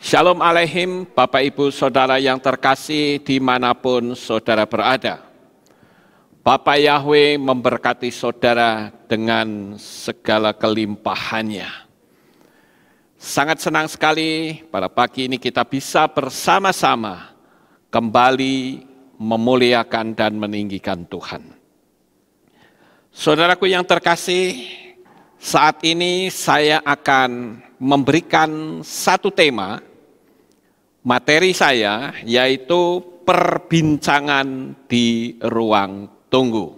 Shalom Aleihim, Bapak Ibu Saudara yang terkasih dimanapun saudara berada. Bapak Yahweh memberkati saudara dengan segala kelimpahannya. Sangat senang sekali pada pagi ini kita bisa bersama-sama kembali memuliakan dan meninggikan Tuhan. Saudaraku yang terkasih, saat ini saya akan memberikan satu tema. Materi saya yaitu perbincangan di ruang tunggu.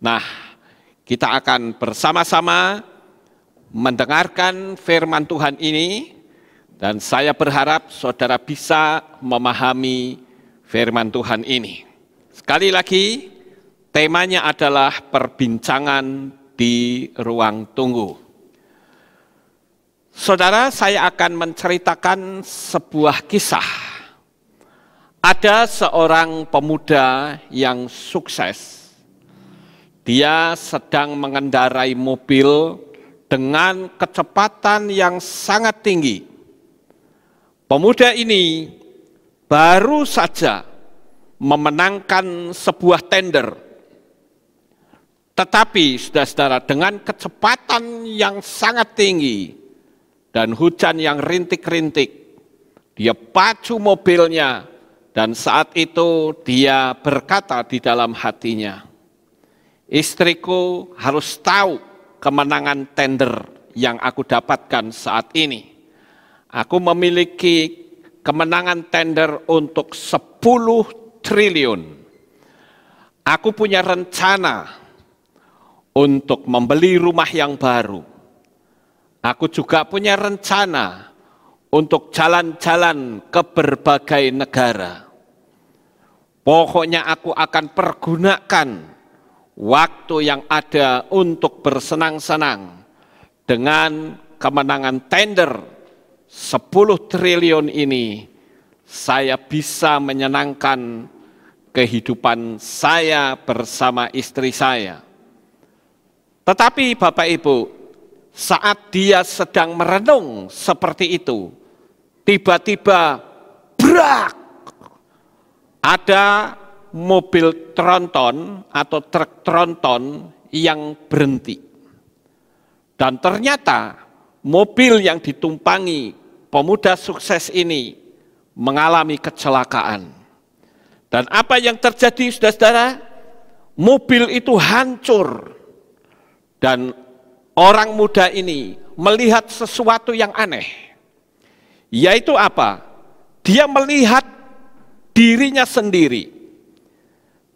Nah, kita akan bersama-sama mendengarkan firman Tuhan ini dan saya berharap saudara bisa memahami firman Tuhan ini. Sekali lagi, temanya adalah perbincangan di ruang tunggu. Saudara, saya akan menceritakan sebuah kisah. Ada seorang pemuda yang sukses. Dia sedang mengendarai mobil dengan kecepatan yang sangat tinggi. Pemuda ini baru saja memenangkan sebuah tender. Tetapi, saudara-saudara, dengan kecepatan yang sangat tinggi, dan hujan yang rintik-rintik, dia pacu mobilnya dan saat itu dia berkata di dalam hatinya, istriku harus tahu kemenangan tender yang aku dapatkan saat ini. Aku memiliki kemenangan tender untuk 10 triliun. Aku punya rencana untuk membeli rumah yang baru. Aku juga punya rencana untuk jalan-jalan ke berbagai negara. Pokoknya aku akan pergunakan waktu yang ada untuk bersenang-senang dengan kemenangan tender 10 triliun ini. Saya bisa menyenangkan kehidupan saya bersama istri saya. Tetapi Bapak Ibu, saat dia sedang merenung seperti itu, tiba-tiba brak, ada mobil tronton atau truk tronton yang berhenti. Dan ternyata mobil yang ditumpangi pemuda sukses ini mengalami kecelakaan. Dan apa yang terjadi, saudara-saudara? Mobil itu hancur. Dan orang muda ini melihat sesuatu yang aneh, yaitu apa? Dia melihat dirinya sendiri.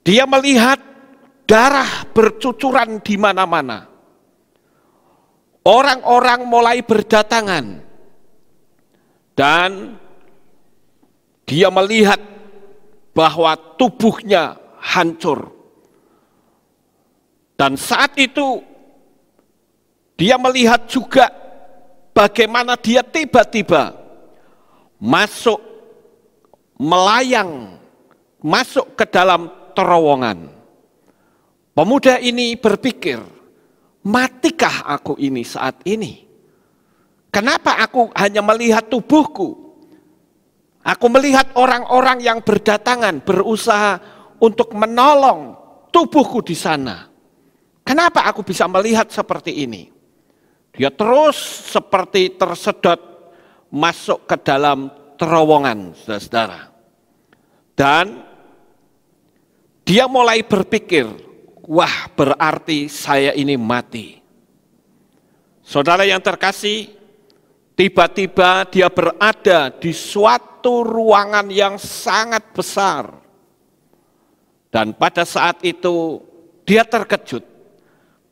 Dia melihat darah bercucuran di mana-mana. Orang-orang mulai berdatangan. Dan dia melihat bahwa tubuhnya hancur. Dan saat itu dia melihat juga bagaimana dia tiba-tiba masuk melayang, masuk ke dalam terowongan. Pemuda ini berpikir, matikah aku ini saat ini? Kenapa aku hanya melihat tubuhku? Aku melihat orang-orang yang berdatangan, berusaha untuk menolong tubuhku di sana. Kenapa aku bisa melihat seperti ini? Dia terus seperti tersedot masuk ke dalam terowongan, saudara-saudara. Dan dia mulai berpikir, wah berarti saya ini mati. Saudara yang terkasih, tiba-tiba dia berada di suatu ruangan yang sangat besar. Dan pada saat itu dia terkejut.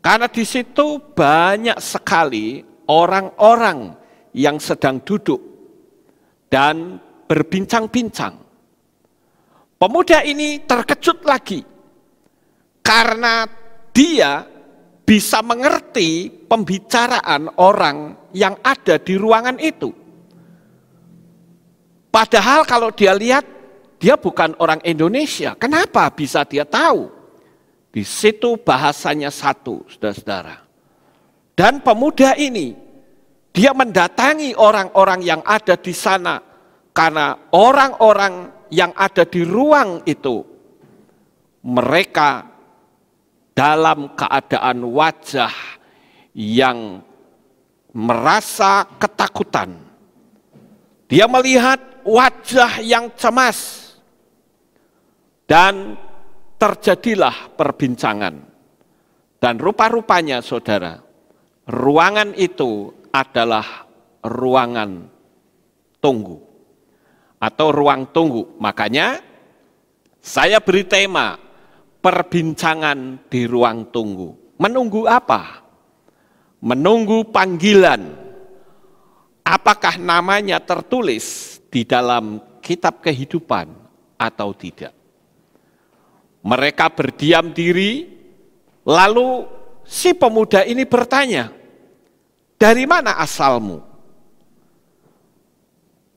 Karena di situ banyak sekali orang-orang yang sedang duduk dan berbincang-bincang. Pemuda ini terkejut lagi karena dia bisa mengerti pembicaraan orang yang ada di ruangan itu. Padahal kalau dia lihat, dia bukan orang Indonesia. Kenapa bisa dia tahu? Di situ bahasanya satu, saudara-saudara. Dan pemuda ini, dia mendatangi orang-orang yang ada di sana karena orang-orang yang ada di ruang itu, mereka dalam keadaan wajah yang merasa ketakutan. Dia melihat wajah yang cemas dan terjadilah perbincangan. Dan rupa-rupanya saudara, ruangan itu adalah ruangan tunggu atau ruang tunggu. Makanya saya beri tema perbincangan di ruang tunggu. Menunggu apa? Menunggu panggilan. Apakah namanya tertulis di dalam kitab kehidupan atau tidak? Mereka berdiam diri, lalu si pemuda ini bertanya, "Dari mana asalmu?"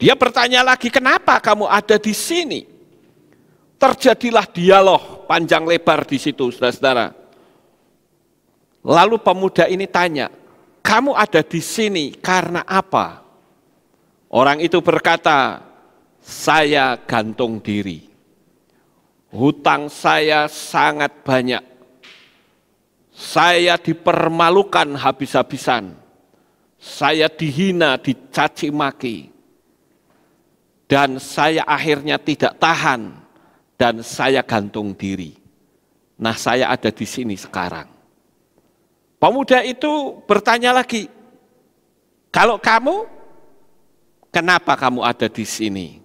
Dia bertanya lagi, "Kenapa kamu ada di sini?" Terjadilah dialog panjang lebar di situ, saudara-saudara. Lalu pemuda ini tanya, "Kamu ada di sini karena apa?" Orang itu berkata, "Saya gantung diri. Hutang saya sangat banyak. Saya dipermalukan habis-habisan. Saya dihina, dicaci maki. Dan saya akhirnya tidak tahan dan saya gantung diri. Nah, saya ada di sini sekarang." Pemuda itu bertanya lagi, "Kalau kamu, kenapa kamu ada di sini?"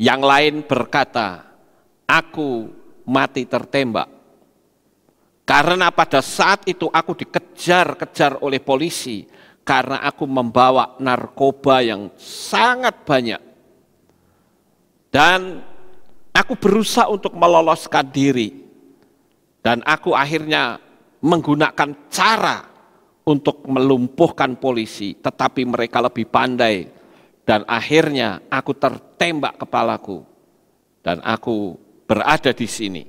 Yang lain berkata, "Aku mati tertembak. Karena pada saat itu aku dikejar-kejar oleh polisi karena aku membawa narkoba yang sangat banyak. Dan aku berusaha untuk meloloskan diri. Dan aku akhirnya menggunakan cara untuk melumpuhkan polisi, tetapi mereka lebih pandai. Dan akhirnya aku tertembak kepalaku. Dan aku berada di sini."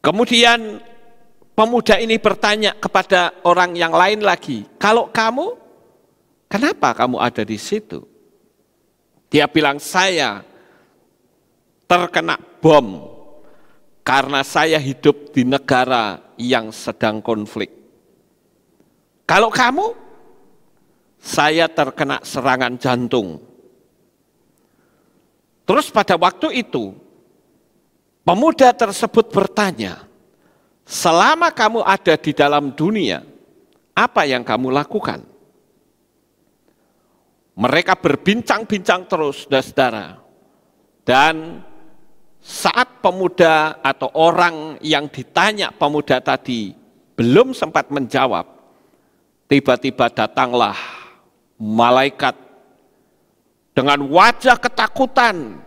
Kemudian pemuda ini bertanya kepada orang yang lain lagi, "Kalau kamu, kenapa kamu ada di situ?" Dia bilang, "Saya terkena bom karena saya hidup di negara yang sedang konflik." "Kalau kamu?" "Saya terkena serangan jantung." Terus pada waktu itu, pemuda tersebut bertanya, "Selama kamu ada di dalam dunia, apa yang kamu lakukan?" Mereka berbincang-bincang terus, saudara. Dan saat pemuda atau orang yang ditanya pemuda tadi belum sempat menjawab, tiba-tiba datanglah malaikat dengan wajah ketakutan.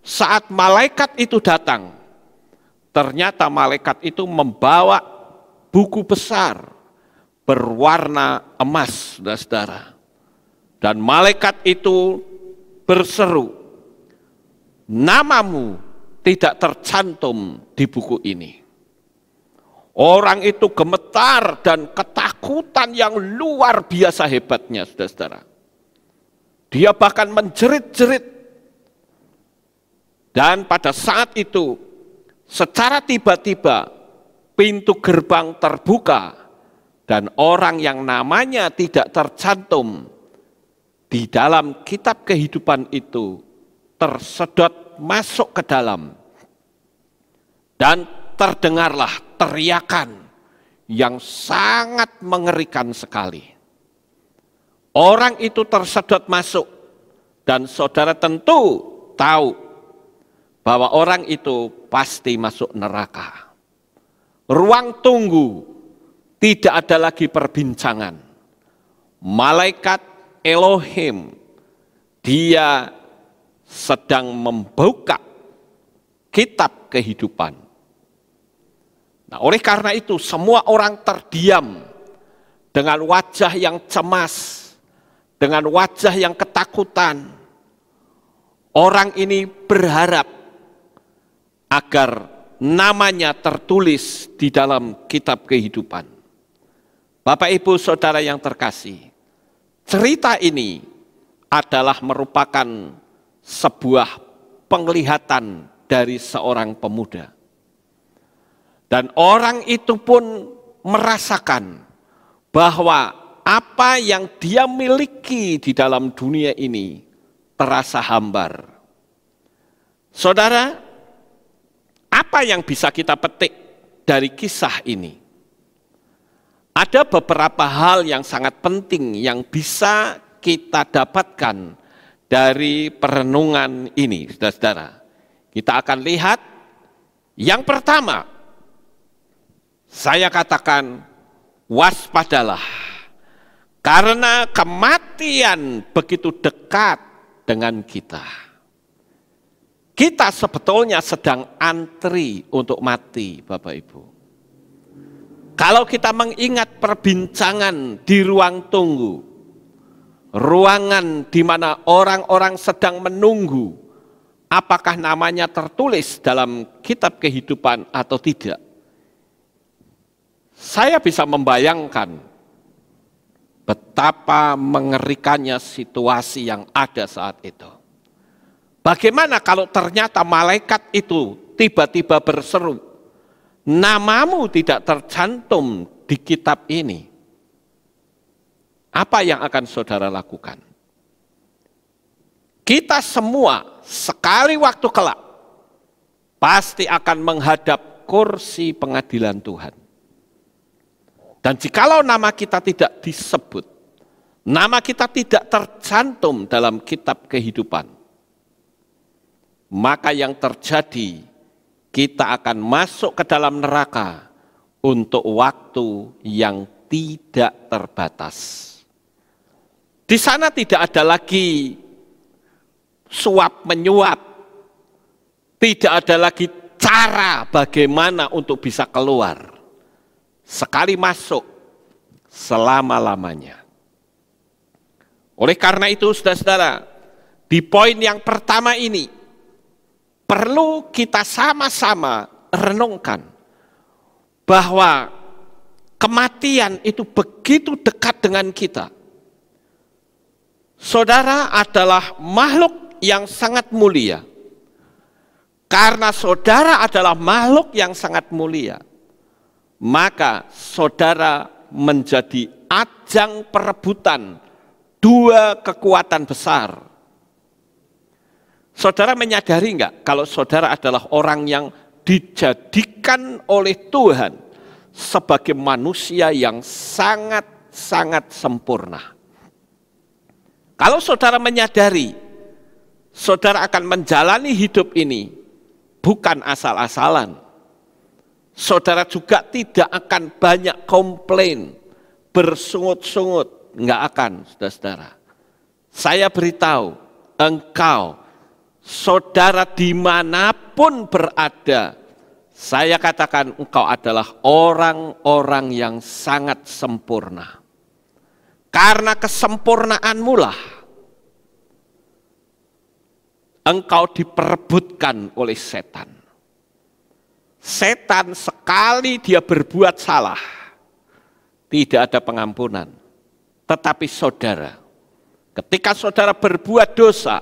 Saat malaikat itu datang, ternyata malaikat itu membawa buku besar berwarna emas, saudara-saudara. Dan malaikat itu berseru, "Namamu tidak tercantum di buku ini." Orang itu gemetar dan ketakutan yang luar biasa hebatnya, saudara-saudara. Dia bahkan menjerit-jerit. Dan pada saat itu, secara tiba-tiba, pintu gerbang terbuka, dan orang yang namanya tidak tercantum di dalam kitab kehidupan itu tersedot masuk ke dalam. Dan terdengarlah teriakan yang sangat mengerikan sekali. Orang itu tersedot masuk dan saudara tentu tahu bahwa orang itu pasti masuk neraka. Ruang tunggu, tidak ada lagi perbincangan. Malaikat Elohim, dia sedang membuka kitab kehidupan. Nah, oleh karena itu semua orang terdiam dengan wajah yang cemas, dengan wajah yang ketakutan. Orang ini berharap agar namanya tertulis di dalam kitab kehidupan. Bapak Ibu Saudara yang terkasih, cerita ini adalah merupakan sebuah penglihatan dari seorang pemuda. Dan orang itu pun merasakan bahwa apa yang dia miliki di dalam dunia ini terasa hambar. Saudara, apa yang bisa kita petik dari kisah ini? Ada beberapa hal yang sangat penting yang bisa kita dapatkan dari perenungan ini, saudara-saudara. Kita akan lihat yang pertama, saya katakan waspadalah, karena kematian begitu dekat dengan kita. Kita sebetulnya sedang antri untuk mati, Bapak Ibu. Kalau kita mengingat perbincangan di ruang tunggu, ruangan di mana orang-orang sedang menunggu apakah namanya tertulis dalam kitab kehidupan atau tidak. Saya bisa membayangkan betapa mengerikannya situasi yang ada saat itu. Bagaimana kalau ternyata malaikat itu tiba-tiba berseru, namamu tidak tercantum di kitab ini. Apa yang akan saudara lakukan? Kita semua sekali waktu kelak pasti akan menghadap kursi pengadilan Tuhan. Dan jikalau nama kita tidak disebut, nama kita tidak tercantum dalam kitab kehidupan, maka yang terjadi, kita akan masuk ke dalam neraka untuk waktu yang tidak terbatas. Di sana tidak ada lagi suap menyuap, tidak ada lagi cara bagaimana untuk bisa keluar. Sekali masuk, selama-lamanya. Oleh karena itu, saudara-saudara, di poin yang pertama ini, perlu kita sama-sama renungkan bahwa kematian itu begitu dekat dengan kita. Saudara adalah makhluk yang sangat mulia. Karena saudara adalah makhluk yang sangat mulia, maka saudara menjadi ajang perebutan dua kekuatan besar. Saudara menyadari enggak kalau saudara adalah orang yang dijadikan oleh Tuhan sebagai manusia yang sangat-sangat sempurna. Kalau saudara menyadari, saudara akan menjalani hidup ini bukan asal-asalan. Saudara juga tidak akan banyak komplain, bersungut-sungut, enggak akan, saudara-saudara. Saya beritahu, engkau, saudara dimanapun berada, saya katakan engkau adalah orang-orang yang sangat sempurna. Karena kesempurnaanmu lah engkau diperebutkan oleh setan. Setan sekali dia berbuat salah, tidak ada pengampunan. Tetapi saudara, ketika saudara berbuat dosa,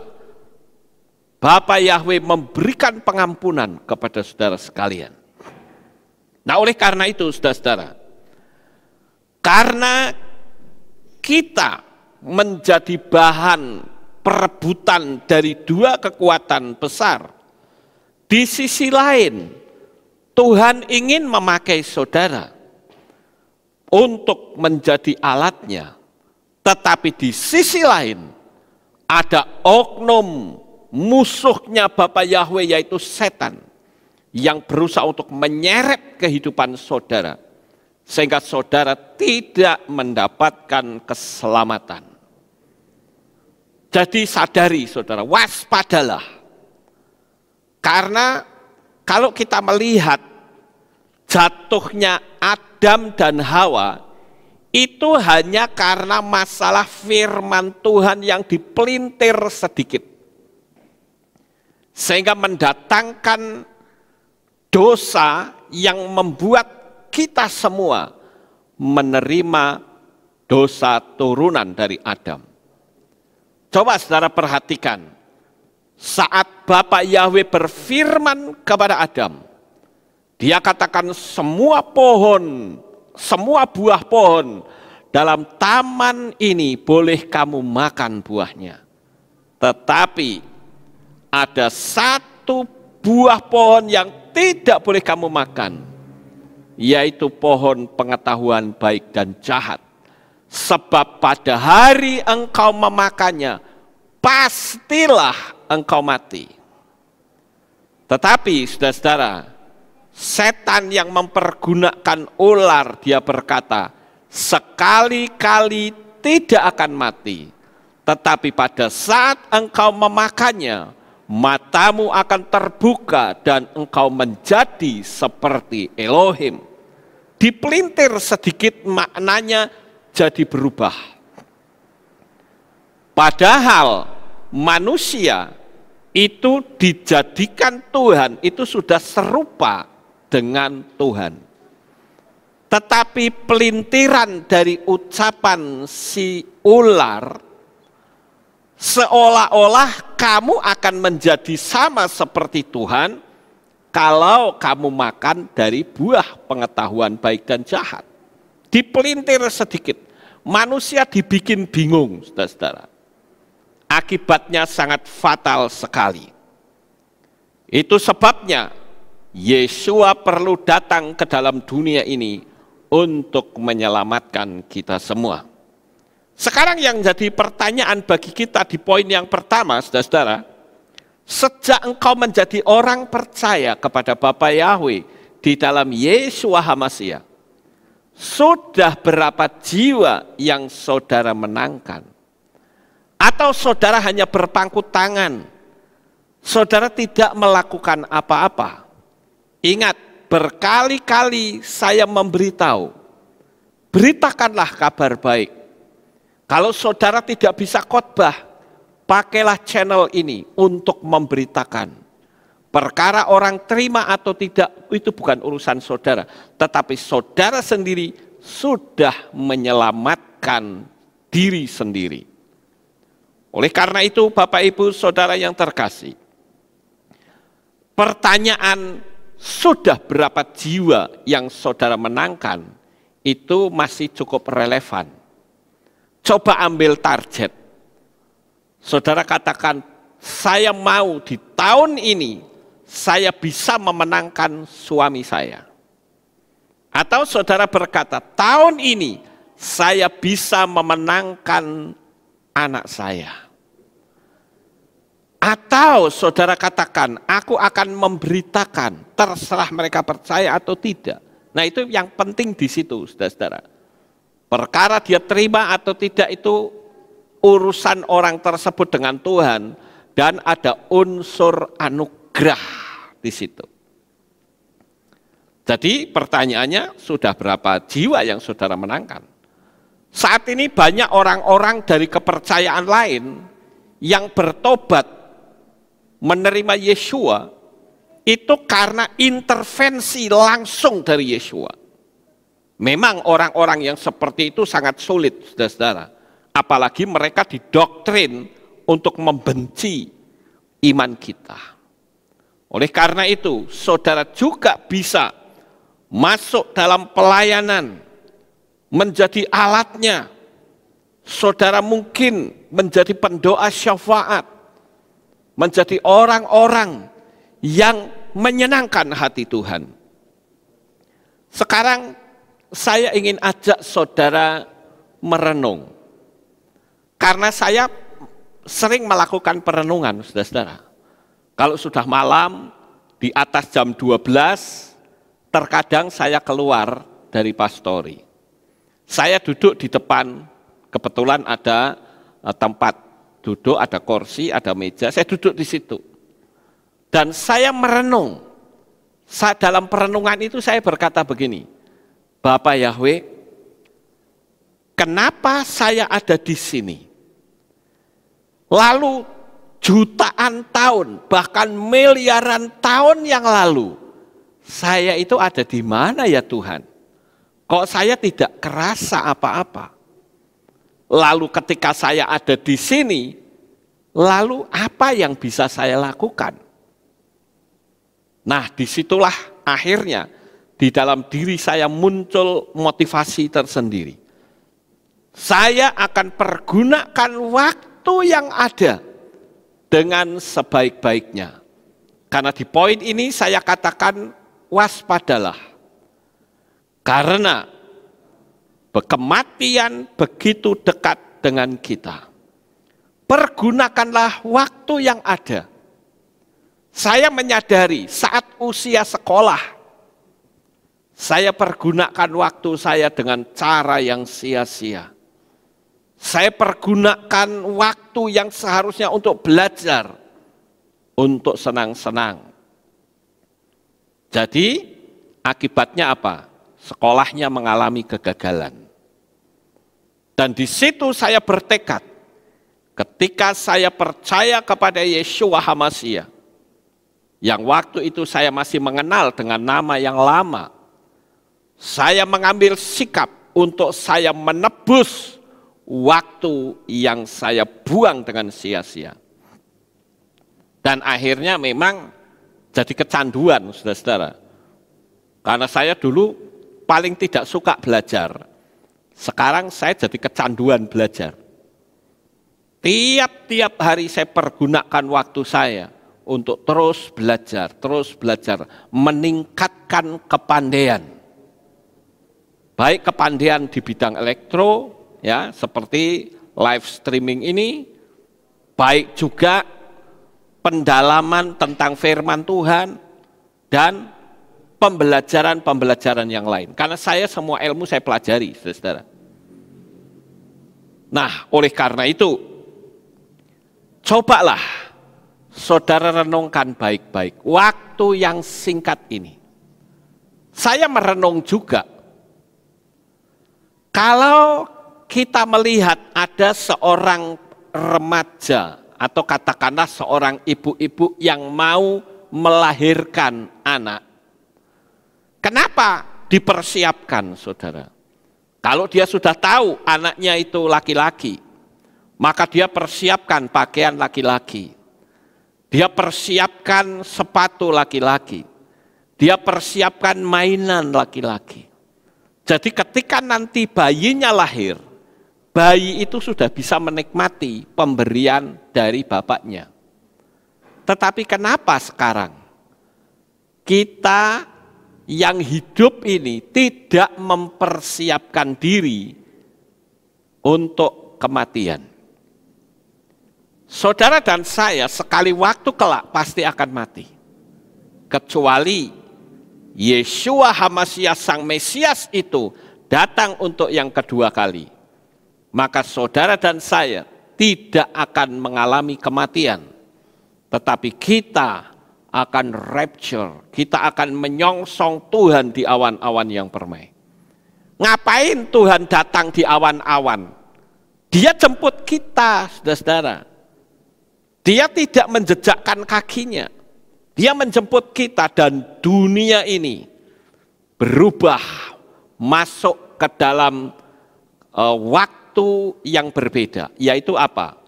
Bapa Yahweh memberikan pengampunan kepada saudara sekalian. Nah, oleh karena itu, saudara-saudara, karena kita menjadi bahan perebutan dari dua kekuatan besar, di sisi lain Tuhan ingin memakai saudara untuk menjadi alatnya, tetapi di sisi lain ada oknum musuhnya Bapa Yahweh yaitu setan yang berusaha untuk menyeret kehidupan saudara sehingga saudara tidak mendapatkan keselamatan. Jadi sadari saudara, waspadalah. Karena kalau kita melihat jatuhnya Adam dan Hawa, itu hanya karena masalah firman Tuhan yang dipelintir sedikit. Sehingga mendatangkan dosa yang membuat kita semua menerima dosa turunan dari Adam. Coba saudara perhatikan, saat Bapak Yahweh berfirman kepada Adam, dia katakan semua buah pohon dalam taman ini boleh kamu makan buahnya. Tetapi ada satu buah pohon yang tidak boleh kamu makan, yaitu pohon pengetahuan baik dan jahat. Sebab pada hari engkau memakannya, pastilah engkau mati. Tetapi saudara-saudara, setan yang mempergunakan ular, dia berkata, sekali-kali tidak akan mati. Tetapi pada saat engkau memakannya, matamu akan terbuka dan engkau menjadi seperti Elohim. Dipelintir sedikit maknanya jadi berubah. Padahal manusia itu dijadikan Tuhan, itu sudah serupa dengan Tuhan. Tetapi pelintiran dari ucapan si ular, seolah-olah kamu akan menjadi sama seperti Tuhan kalau kamu makan dari buah pengetahuan baik dan jahat. Dipelintir sedikit, manusia dibikin bingung, saudara-saudara. Akibatnya sangat fatal sekali. Itu sebabnya Yesua perlu datang ke dalam dunia ini untuk menyelamatkan kita semua. Sekarang yang jadi pertanyaan bagi kita di poin yang pertama, saudara-saudara, sejak engkau menjadi orang percaya kepada Bapa Yahweh di dalam Yesua HaMasiah, sudah berapa jiwa yang saudara menangkan? Atau saudara hanya berpangku tangan, saudara tidak melakukan apa-apa? Ingat, berkali-kali saya memberitahu, beritakanlah kabar baik. Kalau saudara tidak bisa khotbah, pakailah channel ini untuk memberitakan. Perkara orang terima atau tidak, itu bukan urusan saudara. Tetapi saudara sendiri sudah menyelamatkan diri sendiri. Oleh karena itu, Bapak Ibu Saudara yang terkasih, pertanyaan sudah berapa jiwa yang saudara menangkan, itu masih cukup relevan. Coba ambil target. Saudara katakan, saya mau di tahun ini, saya bisa memenangkan suami saya. Atau saudara berkata, tahun ini saya bisa memenangkan anak saya. Atau saudara katakan, aku akan memberitakan, terserah mereka percaya atau tidak. Nah itu yang penting di situ, saudara-saudara. Perkara dia terima atau tidak itu urusan orang tersebut dengan Tuhan, dan ada unsur anugerah di situ. Jadi pertanyaannya, sudah berapa jiwa yang saudara menangkan? Saat ini banyak orang-orang dari kepercayaan lain yang bertobat menerima Yesua itu karena intervensi langsung dari Yesua. Memang orang-orang yang seperti itu sangat sulit, saudara-saudara. Apalagi mereka didoktrin untuk membenci iman kita. Oleh karena itu, saudara juga bisa masuk dalam pelayanan, menjadi alatnya. Saudara mungkin menjadi pendoa syafaat, menjadi orang-orang yang menyenangkan hati Tuhan. Sekarang saya ingin ajak saudara merenung. Karena saya sering melakukan perenungan, saudara-saudara. Kalau sudah malam, di atas jam 12, terkadang saya keluar dari pastori. Saya duduk di depan, kebetulan ada tempat duduk, ada kursi, ada meja, saya duduk di situ. Dan saya merenung. Dalam perenungan itu saya berkata begini, Bapak Yahweh, kenapa saya ada di sini? Lalu jutaan tahun, bahkan miliaran tahun yang lalu, saya itu ada di mana ya Tuhan? Kok saya tidak kerasa apa-apa? Lalu ketika saya ada di sini, lalu apa yang bisa saya lakukan? Nah, disitulah akhirnya di dalam diri saya muncul motivasi tersendiri. Saya akan pergunakan waktu yang ada dengan sebaik-baiknya. Karena di poin ini saya katakan waspadalah. Karena kematian begitu dekat dengan kita. Pergunakanlah waktu yang ada. Saya menyadari saat usia sekolah, saya pergunakan waktu saya dengan cara yang sia-sia. Saya pergunakan waktu yang seharusnya untuk belajar, untuk senang-senang. Jadi akibatnya apa? Sekolahnya mengalami kegagalan. Dan di situ saya bertekad, ketika saya percaya kepada Yeshua HaMashiach, yang waktu itu saya masih mengenal dengan nama yang lama, saya mengambil sikap untuk saya menebus waktu yang saya buang dengan sia-sia. Dan akhirnya memang jadi kecanduan, saudara-saudara. Karena saya dulu paling tidak suka belajar. Sekarang saya jadi kecanduan belajar. Tiap-tiap hari saya pergunakan waktu saya untuk terus belajar, meningkatkan kepandaian. Baik kepandaian di bidang elektro, ya, seperti live streaming ini, baik juga pendalaman tentang firman Tuhan, dan pembelajaran yang lain. Karena saya semua ilmu saya pelajari, saudara. Nah, oleh karena itu, cobalah saudara renungkan baik-baik waktu yang singkat ini. Saya merenung juga, kalau kita melihat ada seorang remaja atau katakanlah seorang ibu-ibu yang mau melahirkan anak. Kenapa dipersiapkan, saudara? Kalau dia sudah tahu anaknya itu laki-laki, maka dia persiapkan pakaian laki-laki. Dia persiapkan sepatu laki-laki. Dia persiapkan mainan laki-laki. Jadi ketika nanti bayinya lahir, bayi itu sudah bisa menikmati pemberian dari bapaknya. Tetapi kenapa sekarang kita yang hidup ini tidak mempersiapkan diri untuk kematian? Saudara dan saya sekali waktu kelak pasti akan mati. Kecuali Yeshua HaMashiach Sang Mesias itu datang untuk yang kedua kali. Maka saudara dan saya tidak akan mengalami kematian. Tetapi kita akan rapture, kita akan menyongsong Tuhan di awan-awan yang permai. Ngapain Tuhan datang di awan-awan? Dia jemput kita, saudara-saudara. Dia tidak menjejakkan kakinya. Dia menjemput kita dan dunia ini berubah masuk ke dalam waktu yang berbeda. Yaitu apa?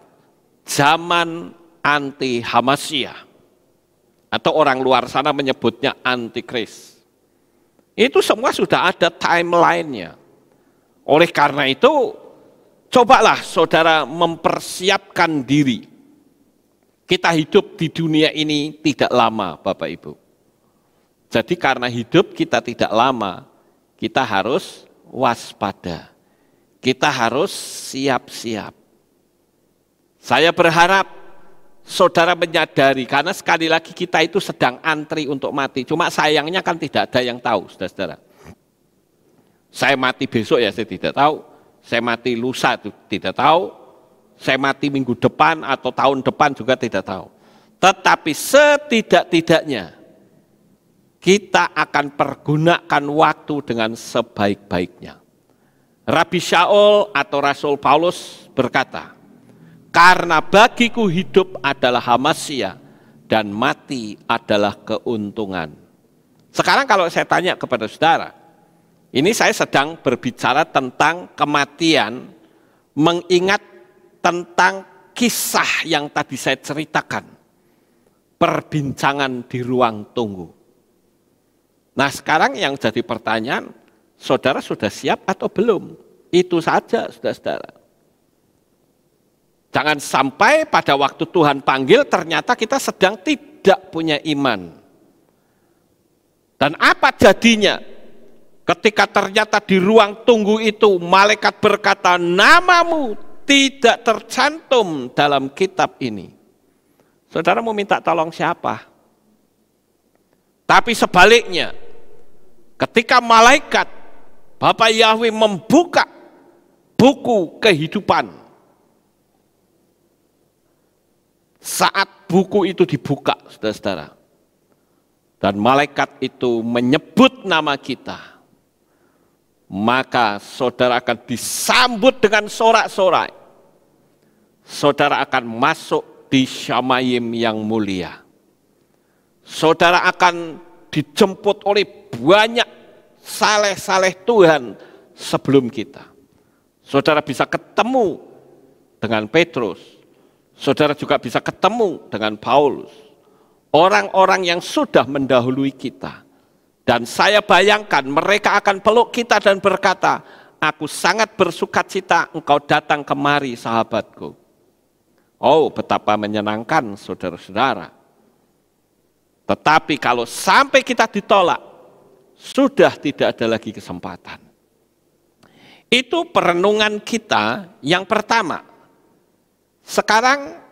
Zaman anti Hamashiach. Atau orang luar sana menyebutnya antikris. Itu semua sudah ada timeline-nya. Oleh karena itu, cobalah saudara mempersiapkan diri. Kita hidup di dunia ini tidak lama, Bapak Ibu. Jadi karena hidup kita tidak lama, kita harus waspada. Kita harus siap-siap. Saya berharap saudara menyadari, karena sekali lagi kita itu sedang antri untuk mati. Cuma sayangnya kan tidak ada yang tahu, saudara-saudara. Saya mati besok ya saya tidak tahu. Saya mati lusa itu tidak tahu. Saya mati minggu depan atau tahun depan juga tidak tahu. Tetapi setidak-tidaknya kita akan pergunakan waktu dengan sebaik-baiknya. Rabi Shaul atau Rasul Paulus berkata, karena bagiku hidup adalah Hamashiach dan mati adalah keuntungan. Sekarang kalau saya tanya kepada saudara, ini saya sedang berbicara tentang kematian, mengingat tentang kisah yang tadi saya ceritakan, perbincangan di ruang tunggu. Nah sekarang yang jadi pertanyaan, saudara sudah siap atau belum? Itu saja saudara-saudara. Jangan sampai pada waktu Tuhan panggil ternyata kita sedang tidak punya iman. Dan apa jadinya ketika ternyata di ruang tunggu itu malaikat berkata, namamu tidak tercantum dalam kitab ini. Saudara mau minta tolong siapa? Tapi sebaliknya, ketika malaikat Bapa Yahweh membuka buku kehidupan, saat buku itu dibuka, saudara-saudara, dan malaikat itu menyebut nama kita, maka saudara akan disambut dengan sorak-sorai. Saudara akan masuk di Syamayim yang mulia. Saudara akan dijemput oleh banyak saleh-saleh Tuhan sebelum kita. Saudara bisa ketemu dengan Petrus. Saudara juga bisa ketemu dengan Paulus. Orang-orang yang sudah mendahului kita. Dan saya bayangkan mereka akan peluk kita dan berkata, aku sangat bersukacita engkau datang kemari sahabatku. Oh, betapa menyenangkan saudara-saudara. Tetapi kalau sampai kita ditolak, sudah tidak ada lagi kesempatan. Itu perenungan kita yang pertama. Sekarang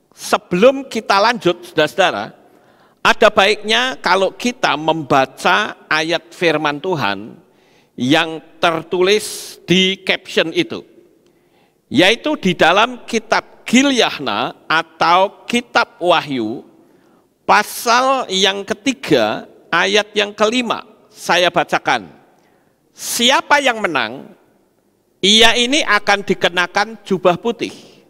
sebelum kita lanjut, saudara-saudara, ada baiknya kalau kita membaca ayat firman Tuhan yang tertulis di caption itu. Yaitu di dalam kitab Gilyahna atau kitab Wahyu, pasal yang ketiga, ayat yang kelima, saya bacakan. Siapa yang menang, ia ini akan dikenakan jubah putih.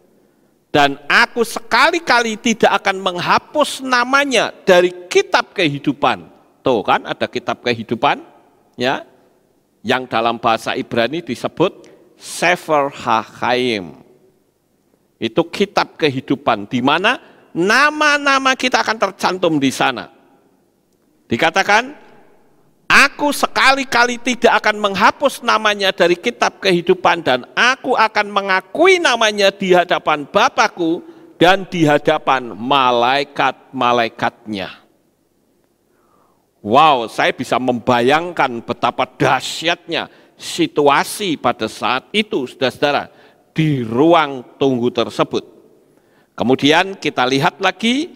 Dan aku sekali-kali tidak akan menghapus namanya dari kitab kehidupan. Tuh kan ada kitab kehidupan, ya, yang dalam bahasa Ibrani disebut Sefer HaChaim. Itu kitab kehidupan, di mana nama-nama kita akan tercantum di sana. Dikatakan, aku sekali-kali tidak akan menghapus namanya dari kitab kehidupan dan aku akan mengakui namanya di hadapan Bapakku dan di hadapan malaikat-malaikatnya. Wow, saya bisa membayangkan betapa dahsyatnya situasi pada saat itu, saudara-saudara, di ruang tunggu tersebut. Kemudian kita lihat lagi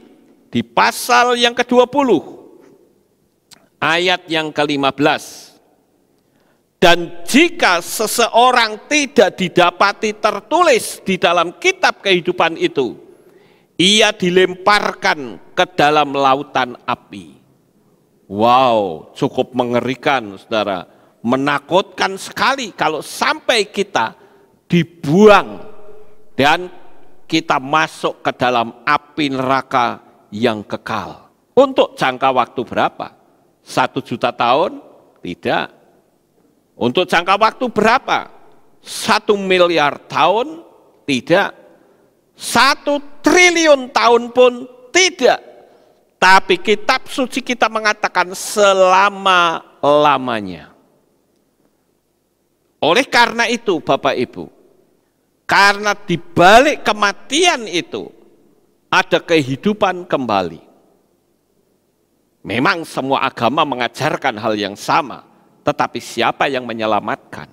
di pasal yang ke-20, ayat yang ke-15. Dan jika seseorang tidak didapati tertulis di dalam kitab kehidupan itu, ia dilemparkan ke dalam lautan api. Wow, cukup mengerikan, saudara. Menakutkan sekali kalau sampai kita dibuang dan kita masuk ke dalam api neraka yang kekal. Untuk jangka waktu berapa? 1 juta tahun? Tidak. Untuk jangka waktu berapa? 1 miliar tahun? Tidak. 1 triliun tahun pun tidak. Tapi kitab suci kita mengatakan selama-lamanya. Oleh karena itu Bapak Ibu, karena di balik kematian itu ada kehidupan kembali. Memang semua agama mengajarkan hal yang sama, tetapi siapa yang menyelamatkan?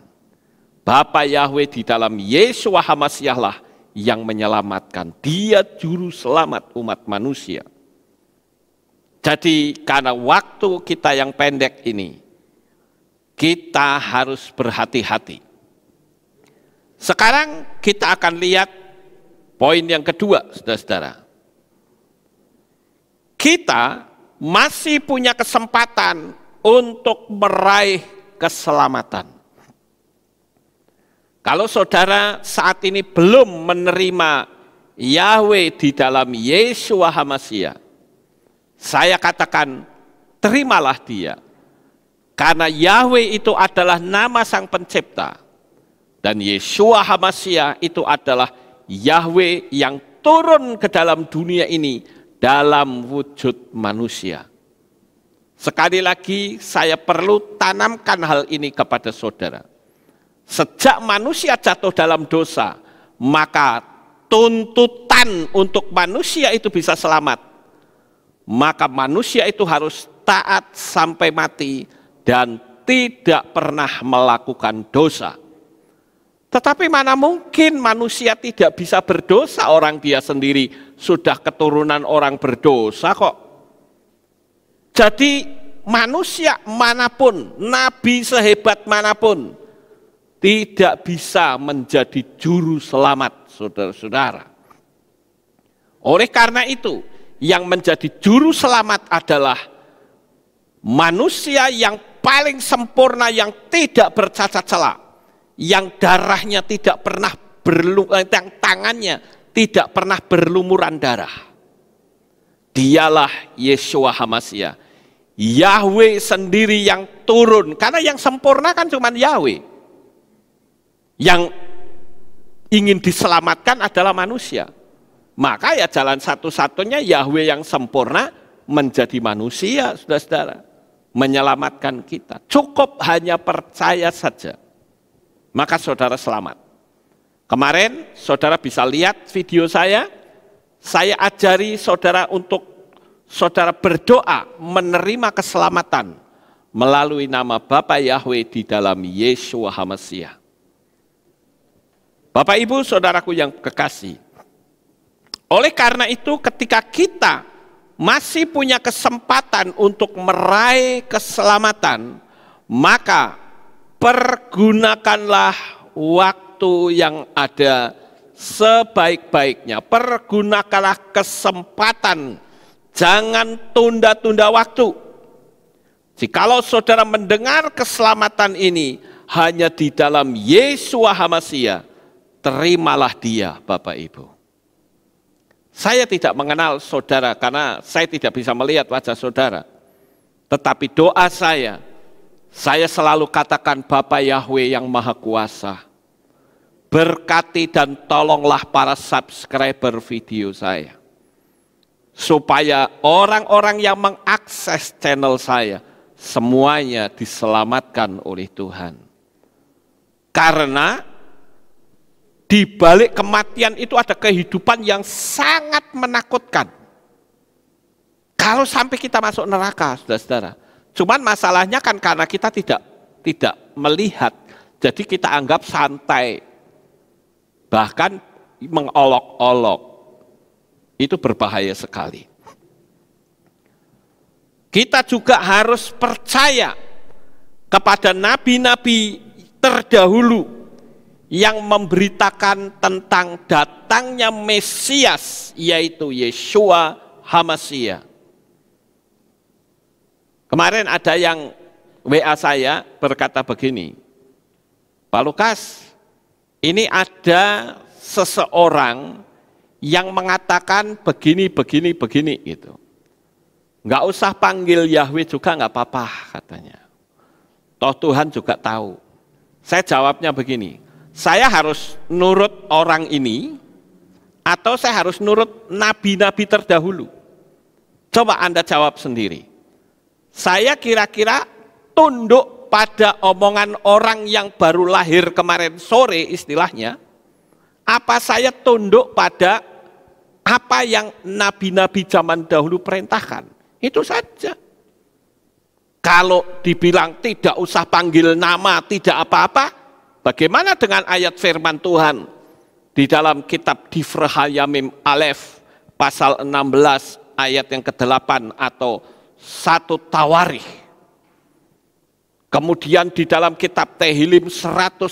Bapa Yahweh di dalam Yeshua HaMasyiah lah yang menyelamatkan. Dia juru selamat umat manusia. Jadi karena waktu kita yang pendek ini, kita harus berhati-hati. Sekarang kita akan lihat poin yang kedua, saudara-saudara. Kita masih punya kesempatan untuk meraih keselamatan. Kalau saudara saat ini belum menerima Yahweh di dalam Yeshua HaMasyiah, saya katakan terimalah dia. Karena Yahweh itu adalah nama Sang Pencipta. Dan Yeshua HaMasyiah itu adalah Yahweh yang turun ke dalam dunia ini dalam wujud manusia. Sekali lagi saya perlu tanamkan hal ini kepada saudara. Sejak manusia jatuh dalam dosa, maka tuntutan untuk manusia itu bisa selamat. Maka manusia itu harus taat sampai mati dan tidak pernah melakukan dosa. Tetapi mana mungkin manusia tidak bisa berdosa, orang dia sendiri sudah keturunan orang berdosa kok. Jadi manusia manapun, nabi sehebat manapun, tidak bisa menjadi juru selamat, saudara-saudara. Oleh karena itu, yang menjadi juru selamat adalah manusia yang paling sempurna, yang tidak bercacat celah, yang darahnya tidak pernah yang tangannya tidak pernah berlumuran darah. Dialah Yeshua HaMashiach. Yahweh sendiri yang turun, karena yang sempurna kan cuma Yahweh. Yang ingin diselamatkan adalah manusia. Maka ya jalan satu-satunya Yahweh yang sempurna menjadi manusia, saudara-saudara. Menyelamatkan kita. Cukup hanya percaya saja. Maka saudara selamat. Kemarin saudara bisa lihat video saya ajari saudara untuk saudara berdoa menerima keselamatan melalui nama Bapa Yahweh di dalam Yeshua HaMashiach. Bapak Ibu saudaraku yang kekasih, oleh karena itu ketika kita masih punya kesempatan untuk meraih keselamatan, maka pergunakanlah waktu yang ada sebaik-baiknya. Pergunakanlah kesempatan, jangan tunda-tunda waktu. Jikalau saudara mendengar keselamatan ini hanya di dalam Yeshua HaMashiach, terimalah dia, Bapak Ibu. Saya tidak mengenal saudara karena saya tidak bisa melihat wajah saudara. Tetapi doa saya selalu katakan, Bapa Yahweh yang Maha Kuasa, berkati dan tolonglah para subscriber video saya. Supaya orang-orang yang mengakses channel saya, semuanya diselamatkan oleh Tuhan. Karena di balik kematian itu ada kehidupan yang sangat menakutkan. Kalau sampai kita masuk neraka, saudara-saudara. Cuman masalahnya kan karena kita tidak melihat, jadi kita anggap santai. Bahkan mengolok-olok. Itu berbahaya sekali. Kita juga harus percaya kepada nabi-nabi terdahulu yang memberitakan tentang datangnya Mesias, yaitu Yeshua HaMashiach. Kemarin ada yang WA saya berkata begini, Pak Lukas, ini ada seseorang yang mengatakan begini gitu. Nggak usah panggil Yahweh juga nggak apa-apa katanya. Toh Tuhan juga tahu. Saya jawabnya begini, saya harus nurut orang ini atau saya harus nurut nabi-nabi terdahulu? Coba Anda jawab sendiri. Saya kira-kira tunduk pada omongan orang yang baru lahir kemarin sore istilahnya, apa saya tunduk pada apa yang nabi-nabi zaman dahulu perintahkan? Itu saja. Kalau dibilang tidak usah panggil nama, tidak apa-apa, bagaimana dengan ayat firman Tuhan di dalam kitab Divrei Hayamim Aleph pasal 16 ayat yang ke-8 atau 1 Tawarikh. Kemudian di dalam kitab Tehillim 105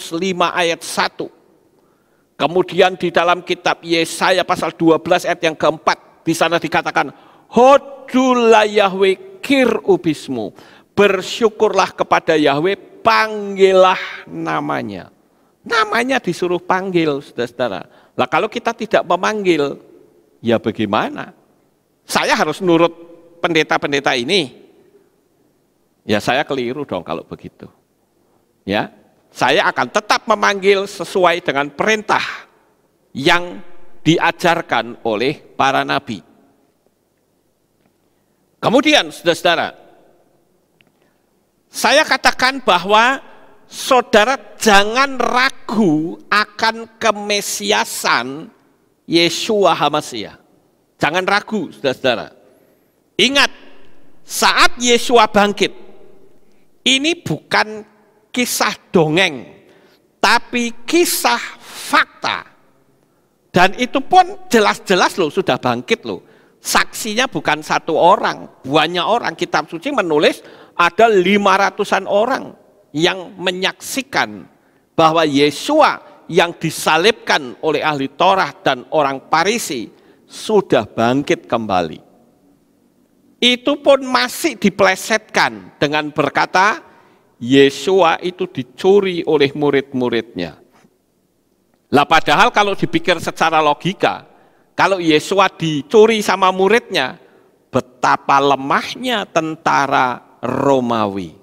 ayat 1. Kemudian di dalam kitab Yesaya pasal 12 ayat yang keempat, di sana dikatakan, Hodulah Yahweh kirubismu, bersyukurlah kepada Yahweh, panggillah namanya. Namanya disuruh panggil, saudara-saudara. Lah kalau kita tidak memanggil, ya bagaimana? Saya harus nurut pendeta-pendeta ini. Ya saya keliru dong kalau begitu. Ya, saya akan tetap memanggil sesuai dengan perintah yang diajarkan oleh para nabi. Kemudian, saudara-saudara, saya katakan bahwa saudara jangan ragu akan kemesiasan Yeshua HaMasiah. Jangan ragu, saudara-saudara. Ingat, saat Yeshua bangkit, ini bukan kisah dongeng, tapi kisah fakta. Dan itu pun jelas-jelas loh, sudah bangkit loh. Saksinya bukan satu orang, banyak orang. Kitab suci menulis ada 500-an orang yang menyaksikan bahwa Yeshua yang disalibkan oleh ahli Taurat dan orang Farisi sudah bangkit kembali. Itu pun masih dipelesetkan dengan berkata, Yeshua itu dicuri oleh murid-muridnya. Lah padahal kalau dipikir secara logika, kalau Yeshua dicuri sama muridnya, betapa lemahnya tentara Romawi.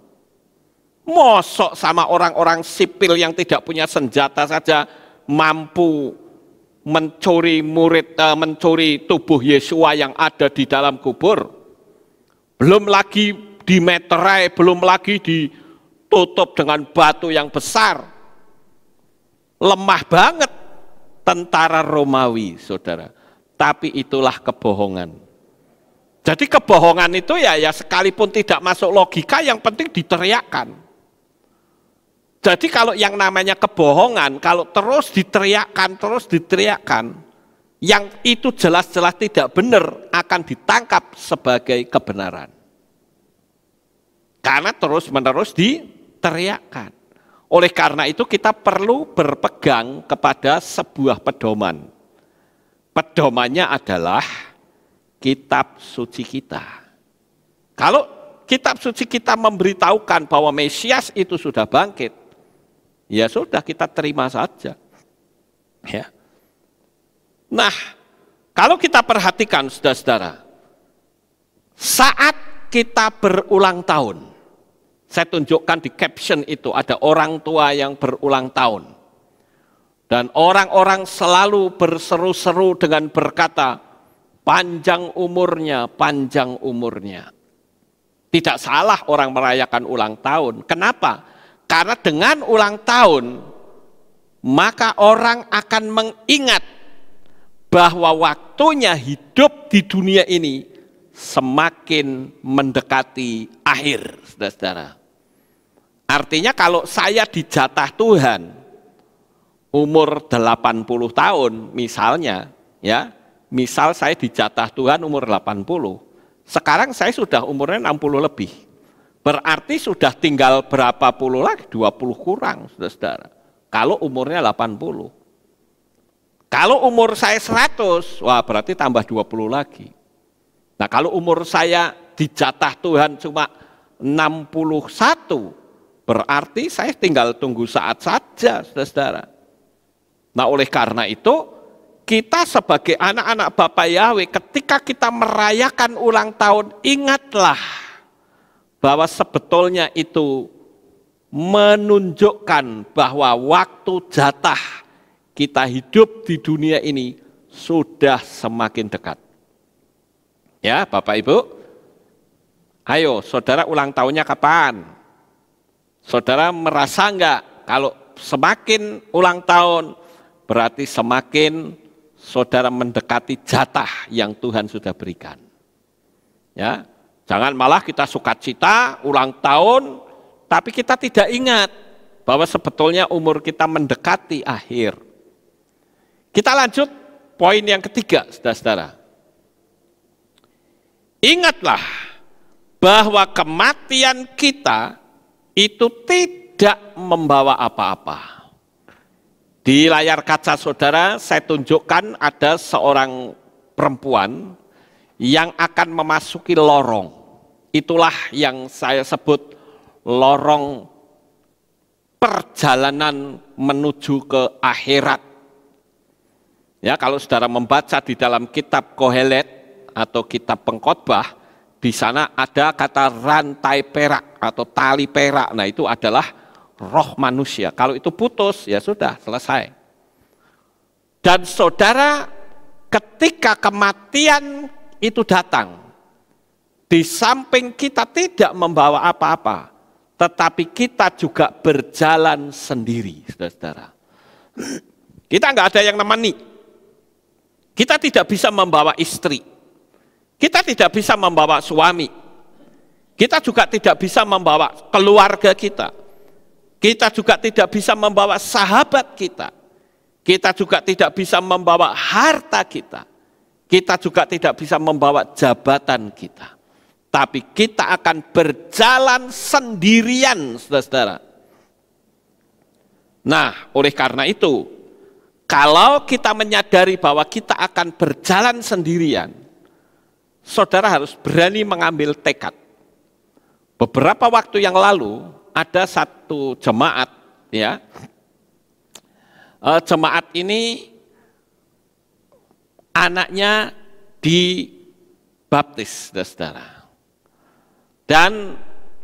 Mosok sama orang-orang sipil yang tidak punya senjata saja mampu mencuri mencuri tubuh Yeshua yang ada di dalam kubur. Belum lagi dimeterai, belum lagi ditutup dengan batu yang besar. Lemah banget tentara Romawi, saudara. Tapi itulah kebohongan. Jadi kebohongan itu ya sekalipun tidak masuk logika, yang penting diteriakkan. Jadi kalau yang namanya kebohongan, kalau terus diteriakkan, yang itu jelas-jelas tidak benar akan ditangkap sebagai kebenaran. Karena terus-menerus diteriakkan. Oleh karena itu kita perlu berpegang kepada sebuah pedoman. Pedomannya adalah kitab suci kita. Kalau kitab suci kita memberitahukan bahwa Mesias itu sudah bangkit, ya sudah kita terima saja. Ya. Nah, kalau kita perhatikan saudara-saudara, saat kita berulang tahun, saya tunjukkan di caption itu ada orang tua yang berulang tahun. Dan orang-orang selalu berseru-seru dengan berkata, panjang umurnya, panjang umurnya. Tidak salah orang merayakan ulang tahun. Kenapa? Karena dengan ulang tahun, maka orang akan mengingat bahwa waktunya hidup di dunia ini semakin mendekati akhir, saudara-saudara. Artinya kalau saya dijatah Tuhan umur 80 tahun misalnya, ya, misal saya dijatah Tuhan umur 80, sekarang saya sudah umurnya 60 lebih. Berarti sudah tinggal berapa puluh lagi? 20 kurang, saudara-saudara. Kalau umurnya 80. Kalau umur saya 100, wah berarti tambah 20 lagi. Nah kalau umur saya dijatah Tuhan cuma 61, berarti saya tinggal tunggu saat saja, saudara-saudara. Nah oleh karena itu, kita sebagai anak-anak Bapa Yahweh, ketika kita merayakan ulang tahun, ingatlah bahwa sebetulnya itu menunjukkan bahwa waktu jatah kita hidup di dunia ini sudah semakin dekat. Ya, Bapak Ibu, ayo saudara ulang tahunnya kapan? Saudara merasa enggak kalau semakin ulang tahun berarti semakin saudara mendekati jatah yang Tuhan sudah berikan. Ya, jangan malah kita sukacita ulang tahun, tapi kita tidak ingat bahwa sebetulnya umur kita mendekati akhir. Kita lanjut poin yang ketiga, saudara-saudara. Ingatlah bahwa kematian kita itu tidak membawa apa-apa. Di layar kaca saudara, saya tunjukkan ada seorang perempuan yang akan memasuki lorong. Itulah yang saya sebut lorong perjalanan menuju ke akhirat. Ya, kalau saudara membaca di dalam kitab Kohelet atau kitab Pengkhotbah, di sana ada kata rantai perak atau tali perak. Nah, itu adalah roh manusia. Kalau itu putus, ya sudah selesai. Dan saudara ketika kematian itu datang, di samping kita tidak membawa apa-apa, tetapi kita juga berjalan sendiri, saudara-saudara. Kita nggak ada yang nemani. Kita tidak bisa membawa istri. Kita tidak bisa membawa suami. Kita juga tidak bisa membawa keluarga kita. Kita juga tidak bisa membawa sahabat kita. Kita juga tidak bisa membawa harta kita. Kita juga tidak bisa membawa jabatan kita. Tapi kita akan berjalan sendirian, saudara-saudara. Nah, oleh karena itu, kalau kita menyadari bahwa kita akan berjalan sendirian, saudara harus berani mengambil tekad. Beberapa waktu yang lalu, ada satu jemaat, ya. Jemaat ini anaknya dibaptis, saudara. Dan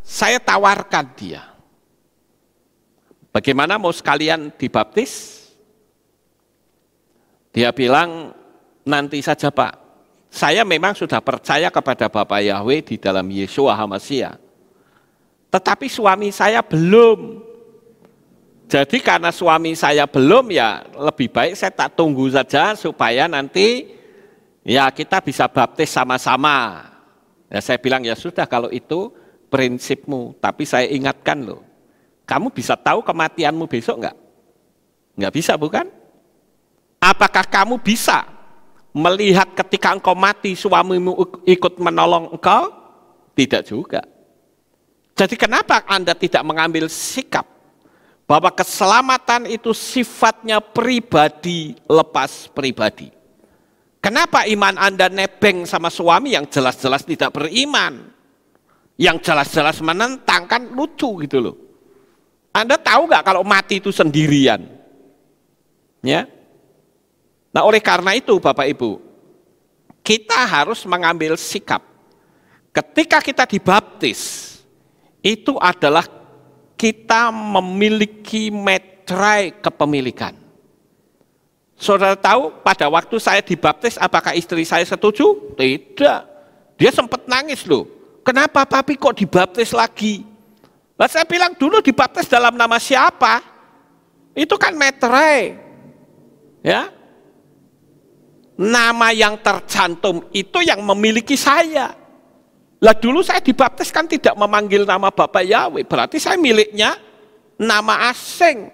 saya tawarkan dia, bagaimana mau sekalian dibaptis? Dia bilang, nanti saja Pak, saya memang sudah percaya kepada Bapak Yahweh di dalam Yeshua HaMashiach. Tetapi suami saya belum. Jadi karena suami saya belum, ya lebih baik saya tak tunggu saja supaya nanti ya kita bisa baptis sama-sama. Ya, saya bilang, ya sudah kalau itu prinsipmu, tapi saya ingatkan loh, kamu bisa tahu kematianmu besok enggak? Enggak bisa, bukan? Apakah kamu bisa melihat ketika engkau mati suamimu ikut menolong engkau? Tidak juga. Jadi kenapa Anda tidak mengambil sikap bahwa keselamatan itu sifatnya pribadi lepas pribadi? Kenapa iman Anda nebeng sama suami yang jelas-jelas tidak beriman? Yang jelas-jelas menentang, kan lucu gitu loh. Anda tahu nggak kalau mati itu sendirian? Ya. Nah, oleh karena itu Bapak Ibu, kita harus mengambil sikap. Ketika kita dibaptis, itu adalah kita memiliki metrai kepemilikan. Saudara tahu pada waktu saya dibaptis, apakah istri saya setuju? Tidak. Dia sempat nangis loh. Kenapa papi kok dibaptis lagi? Lah saya bilang, dulu dibaptis dalam nama siapa? Itu kan meterai. Ya. Nama yang tercantum itu yang memiliki saya. Lah dulu saya dibaptis kan tidak memanggil nama Bapak Yahweh, berarti saya miliknya nama asing.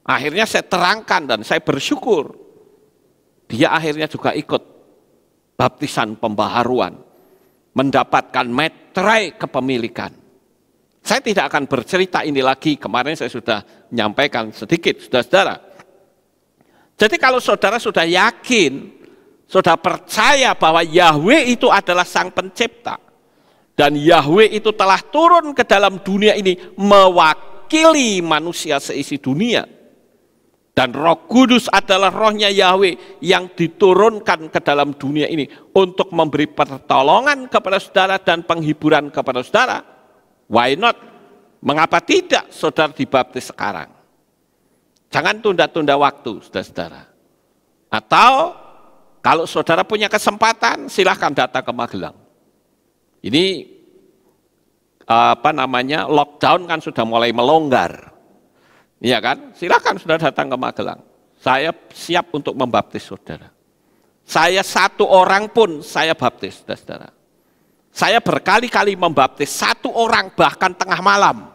Akhirnya saya terangkan dan saya bersyukur. Dia akhirnya juga ikut baptisan pembaharuan, mendapatkan metrai kepemilikan. Saya tidak akan bercerita ini lagi, kemarin saya sudah menyampaikan sedikit, saudara-saudara. Jadi kalau saudara sudah yakin, sudah percaya bahwa Yahweh itu adalah sang pencipta, dan Yahweh itu telah turun ke dalam dunia ini mewakili manusia seisi dunia, dan Roh Kudus adalah rohnya Yahweh yang diturunkan ke dalam dunia ini untuk memberi pertolongan kepada saudara dan penghiburan kepada saudara. Why not? Mengapa tidak saudara dibaptis sekarang? Jangan tunda-tunda waktu, saudara-saudara. Atau kalau saudara punya kesempatan, silahkan datang ke Magelang. Ini lockdown kan sudah mulai melonggar. Iya kan? Silahkan saudara datang ke Magelang. Saya siap untuk membaptis saudara. Saya satu orang pun saya baptis, saudara. Saya berkali-kali membaptis satu orang bahkan tengah malam.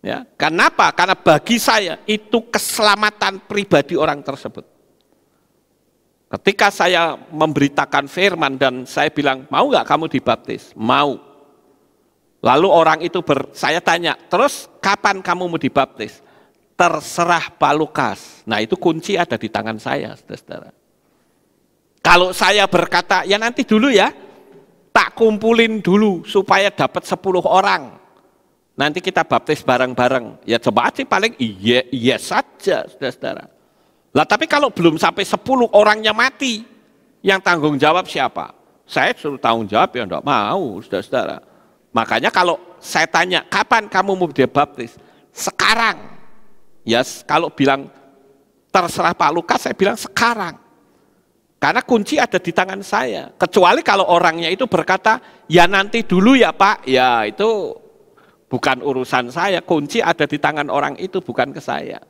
Ya, kenapa? Karena bagi saya itu keselamatan pribadi orang tersebut. Ketika saya memberitakan firman dan saya bilang, mau nggak kamu dibaptis? Mau. Lalu orang itu saya tanya, terus kapan kamu mau dibaptis? Terserah Pak Lukas. Nah itu kunci ada di tangan saya, saudara. Kalau saya berkata, ya nanti dulu ya, tak kumpulin dulu supaya dapat 10 orang. Nanti kita baptis bareng-bareng. Ya coba aja paling iya saja, saudara-saudara. Lah tapi kalau belum sampai 10 orangnya mati, yang tanggung jawab siapa? Saya suruh tanggung jawab, ya enggak mau, saudara-saudara. Makanya kalau saya tanya, kapan kamu mau dibaptis? Sekarang. Ya kalau bilang Terserah Pak Lukas, saya bilang sekarang. Karena kunci ada di tangan saya. Kecuali kalau orangnya itu berkata, ya nanti dulu ya Pak, ya itu bukan urusan saya. Kunci ada di tangan orang itu, bukan ke saya.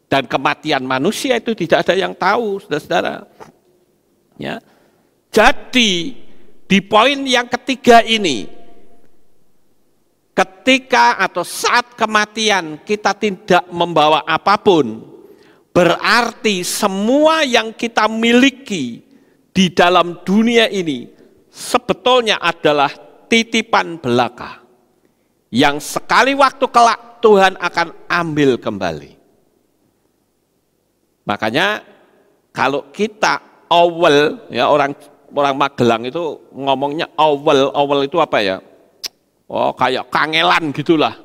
Dan kematian manusia itu tidak ada yang tahu, saudara-saudara. Ya. Jadi di poin yang ketiga ini, ketika atau saat kematian kita tidak membawa apapun, berarti semua yang kita miliki di dalam dunia ini sebetulnya adalah titipan belaka yang sekali waktu kelak Tuhan akan ambil kembali. Makanya kalau kita awal, ya orang Magelang itu ngomongnya awal itu apa ya? Oh kayak kangelan gitulah.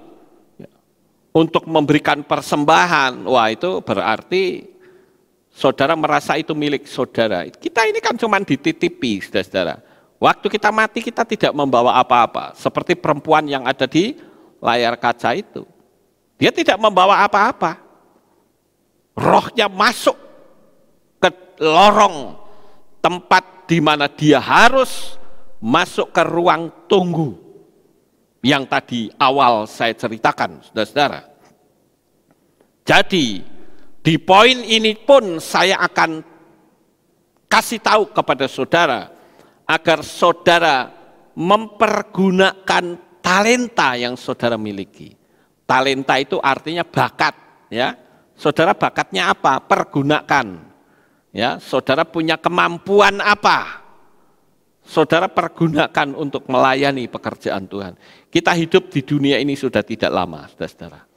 Untuk memberikan persembahan, wah itu berarti saudara merasa itu milik saudara. Kita ini kan cuma dititipi, saudara-saudara. Waktu kita mati kita tidak membawa apa-apa. Seperti perempuan yang ada di layar kaca itu. Dia tidak membawa apa-apa. Rohnya masuk ke lorong tempat di mana dia harus masuk ke ruang tunggu. Yang tadi awal saya ceritakan, saudara-saudara. Jadi, di poin ini pun saya akan kasih tahu kepada saudara, agar saudara mempergunakan talenta yang saudara miliki. Talenta itu artinya bakat, ya. Saudara bakatnya apa? Pergunakan. Ya, saudara punya kemampuan apa? Saudara pergunakan untuk melayani pekerjaan Tuhan. Kita hidup di dunia ini sudah tidak lama, saudara-saudara.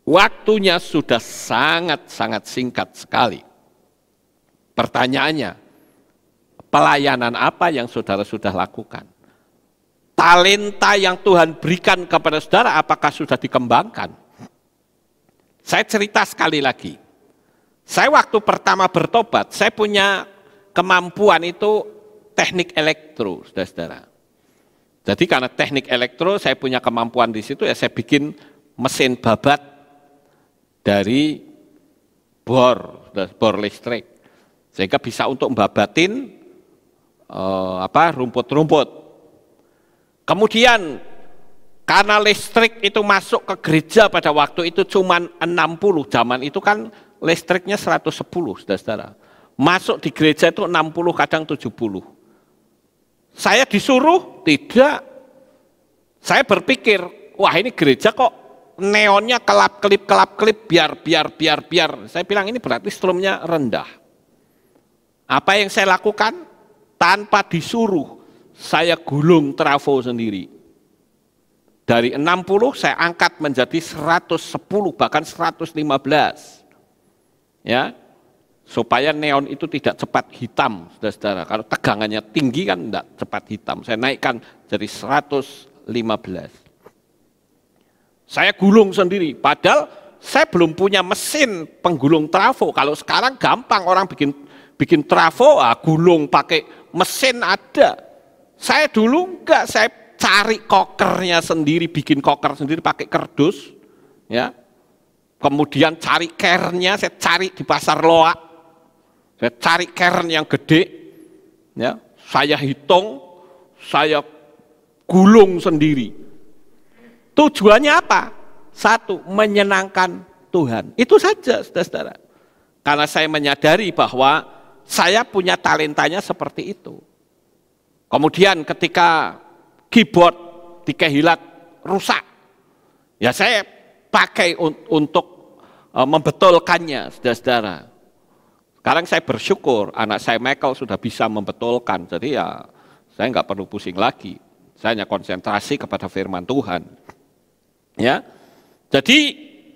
Waktunya sudah sangat-sangat singkat sekali. Pertanyaannya, pelayanan apa yang saudara sudah lakukan? Talenta yang Tuhan berikan kepada saudara, apakah sudah dikembangkan? Saya cerita sekali lagi. Saya waktu pertama bertobat, saya punya kemampuan itu teknik elektro, saudara-saudara. Jadi karena teknik elektro, saya punya kemampuan di situ, ya saya bikin mesin babat dari bor listrik, sehingga bisa untuk membabatin rumput-rumput. Kemudian karena listrik itu masuk ke gereja pada waktu itu cuma 60, zaman itu kan listriknya 110, saudara-saudara. Masuk di gereja itu 60, kadang 70. Saya disuruh, tidak. Saya berpikir, wah ini gereja kok neonnya kelap-kelip, biar. Saya bilang ini berarti strumnya rendah. Apa yang saya lakukan? Tanpa disuruh, saya gulung trafo sendiri. Dari 60 saya angkat menjadi 110, bahkan 115. Ya, supaya neon itu tidak cepat hitam, saudara-saudara. Kalau tegangannya tinggi kan tidak cepat hitam. Saya naikkan jadi 115. Saya gulung sendiri, padahal saya belum punya mesin penggulung trafo. Kalau sekarang gampang orang bikin trafo, gulung pakai mesin ada. Saya dulu enggak, saya cari kokernya sendiri, bikin koker sendiri pakai kardus, ya. Kemudian cari kernya, saya cari di pasar loak. Saya cari kern yang gede, ya, saya hitung, saya gulung sendiri. Tujuannya apa? Satu, menyenangkan Tuhan. Itu saja, saudara-saudara. Karena saya menyadari bahwa saya punya talentanya seperti itu. Kemudian ketika keyboard di Kehilat rusak, ya saya pakai untuk membetulkannya, saudara-saudara. Sekarang saya bersyukur anak saya Michael sudah bisa membetulkan, jadi ya saya nggak perlu pusing lagi. Saya hanya konsentrasi kepada firman Tuhan. Ya, jadi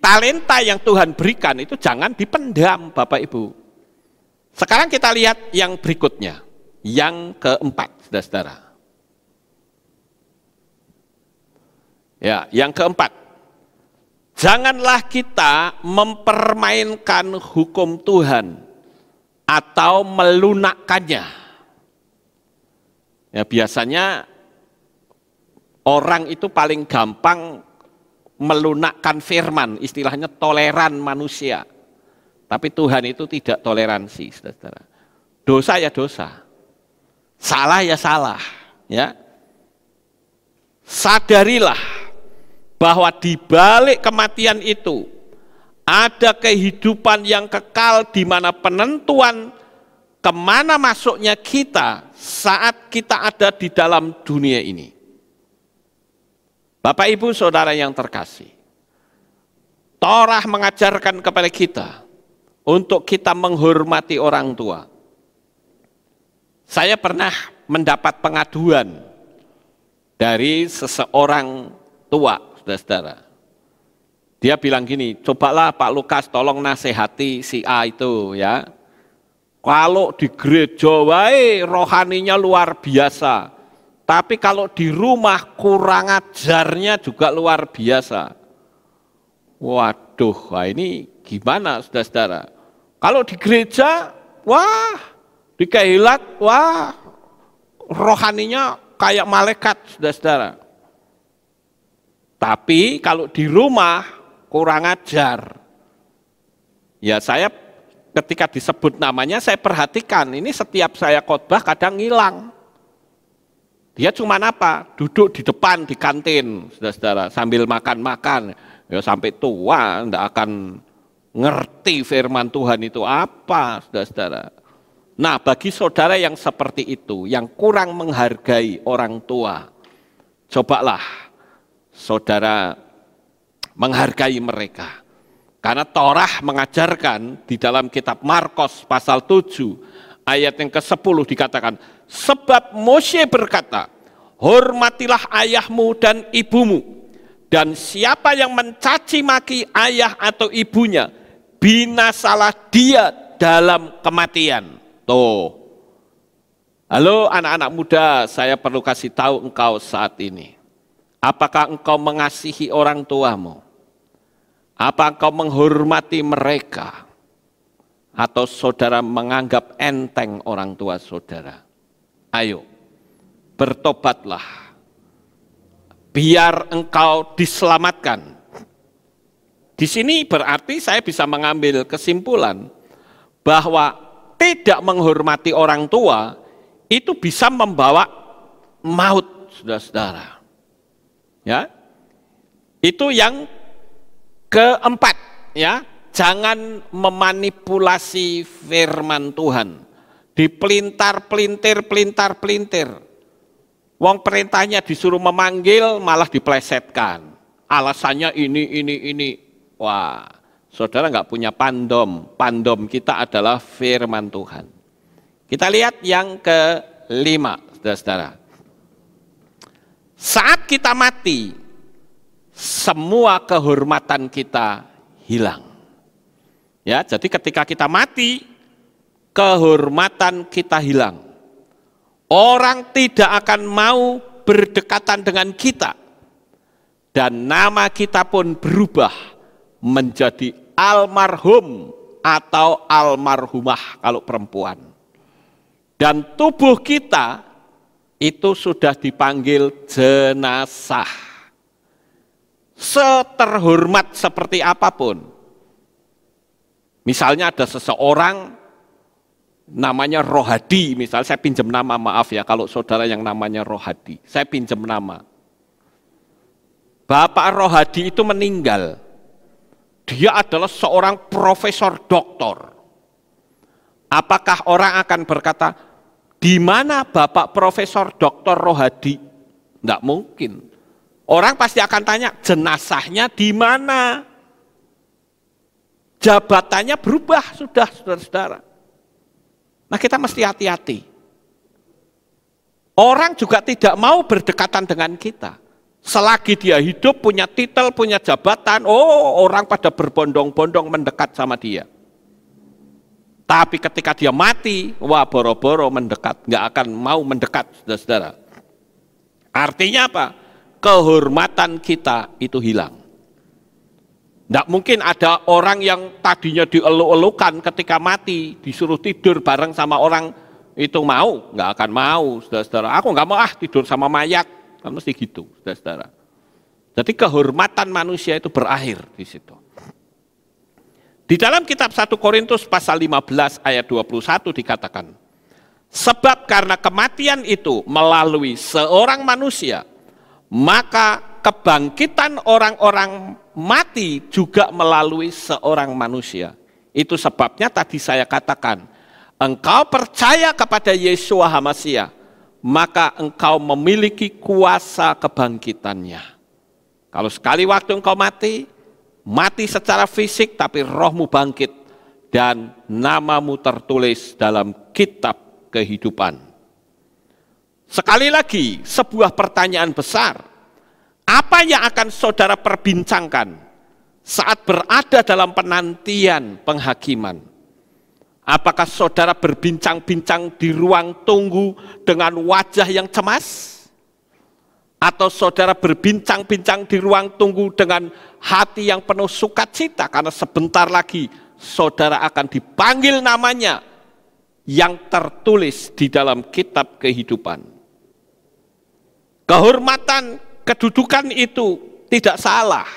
talenta yang Tuhan berikan itu jangan dipendam, Bapak Ibu. Sekarang kita lihat yang berikutnya, yang keempat, saudara-saudara. Ya, yang keempat, janganlah kita mempermainkan hukum Tuhan atau melunakkannya. Ya, biasanya orang itu paling gampang melunakkan firman, istilahnya toleran manusia. Tapi Tuhan itu tidak toleransi, saudara. Dosa ya dosa, salah ya salah. Ya, sadarilah bahwa di balik kematian itu ada kehidupan yang kekal, di mana penentuan kemana masuknya kita saat kita ada di dalam dunia ini. Bapak Ibu Saudara yang terkasih, Torah mengajarkan kepada kita untuk kita menghormati orang tua. Saya pernah mendapat pengaduan dari seseorang tua, saudara-saudara. Dia bilang gini, cobalah Pak Lukas tolong nasihati si A itu ya. Kalau di gereja wae rohaninya luar biasa, tapi kalau di rumah kurang ajarnya juga luar biasa. Waduh, wah ini gimana saudara-saudara? Kalau di gereja, wah, di kehilat, wah, rohaninya kayak malaikat saudara-saudara. Tapi kalau di rumah kurang ajar. Ya saya ketika disebut namanya saya perhatikan, ini setiap saya khotbah kadang ngilang. Dia cuma apa? Duduk di depan di kantin, saudara-saudara, sambil makan-makan. Ya sampai tua enggak akan ngerti firman Tuhan itu apa, saudara-saudara. Nah, bagi saudara yang seperti itu, yang kurang menghargai orang tua, cobalah saudara menghargai mereka. Karena Torah mengajarkan di dalam kitab Markus pasal 7 ayat yang ke-10 dikatakan, sebab Mose berkata, hormatilah ayahmu dan ibumu, dan siapa yang mencaci maki ayah atau ibunya, binasalah dia dalam kematian. Tuh. Halo anak-anak muda, saya perlu kasih tahu engkau saat ini. Apakah engkau mengasihi orang tuamu? Apa engkau menghormati mereka? Atau saudara menganggap enteng orang tua saudara? Ayo, bertobatlah. Biar engkau diselamatkan. Di sini berarti saya bisa mengambil kesimpulan bahwa tidak menghormati orang tua itu bisa membawa maut, saudara-saudara. Ya, itu yang keempat, ya, jangan memanipulasi firman Tuhan, dipelintar-pelintir. Wong perintahnya disuruh memanggil malah diplesetkan. Alasannya ini. Wah, saudara nggak punya pandom. Pandom kita adalah firman Tuhan. Kita lihat yang kelima, saudara-saudara. Saat kita mati, semua kehormatan kita hilang. Ya, jadi ketika kita mati, kehormatan kita hilang. Orang tidak akan mau berdekatan dengan kita. Dan nama kita pun berubah menjadi almarhum atau almarhumah kalau perempuan. Dan tubuh kita itu sudah dipanggil jenazah. Seterhormat seperti apapun. Misalnya ada seseorang namanya Rohadi, misalnya saya pinjam nama, maaf ya kalau saudara yang namanya Rohadi, saya pinjam nama. Bapak Rohadi itu meninggal. Dia adalah seorang profesor doktor. Apakah orang akan berkata, di mana Bapak Profesor Doktor Rohadi? Tidak mungkin. Orang pasti akan tanya, jenazahnya di mana? Jabatannya berubah sudah, saudara-saudara. Nah kita mesti hati-hati. Orang juga tidak mau berdekatan dengan kita. Selagi dia hidup, punya titel, punya jabatan, orang pada berbondong-bondong mendekat sama dia. Tapi ketika dia mati, wah boro-boro mendekat, nggak akan mau mendekat, saudara-saudara. Artinya apa? Kehormatan kita itu hilang. Nggak mungkin ada orang yang tadinya dieluk-elukan ketika mati, disuruh tidur bareng sama orang itu mau, nggak akan mau, saudara-saudara. Aku nggak mau tidur sama mayat, kan mesti gitu, saudara-saudara. Jadi kehormatan manusia itu berakhir di situ. Di dalam kitab 1 Korintus pasal 15 ayat 21 dikatakan, sebab karena kematian itu melalui seorang manusia, maka kebangkitan orang-orang mati juga melalui seorang manusia. Itu sebabnya tadi saya katakan, engkau percaya kepada Yeshua HaMasyiah, maka engkau memiliki kuasa kebangkitannya. Kalau sekali waktu engkau mati secara fisik, tapi rohmu bangkit, dan namamu tertulis dalam kitab kehidupan. Sekali lagi, sebuah pertanyaan besar. Apa yang akan saudara perbincangkan saat berada dalam penantian penghakiman? Apakah saudara berbincang-bincang di ruang tunggu dengan wajah yang cemas? Atau saudara berbincang-bincang di ruang tunggu dengan hati yang penuh sukacita karena sebentar lagi saudara akan dipanggil namanya yang tertulis di dalam kitab kehidupan. Kehormatan, kedudukan itu tidak salah.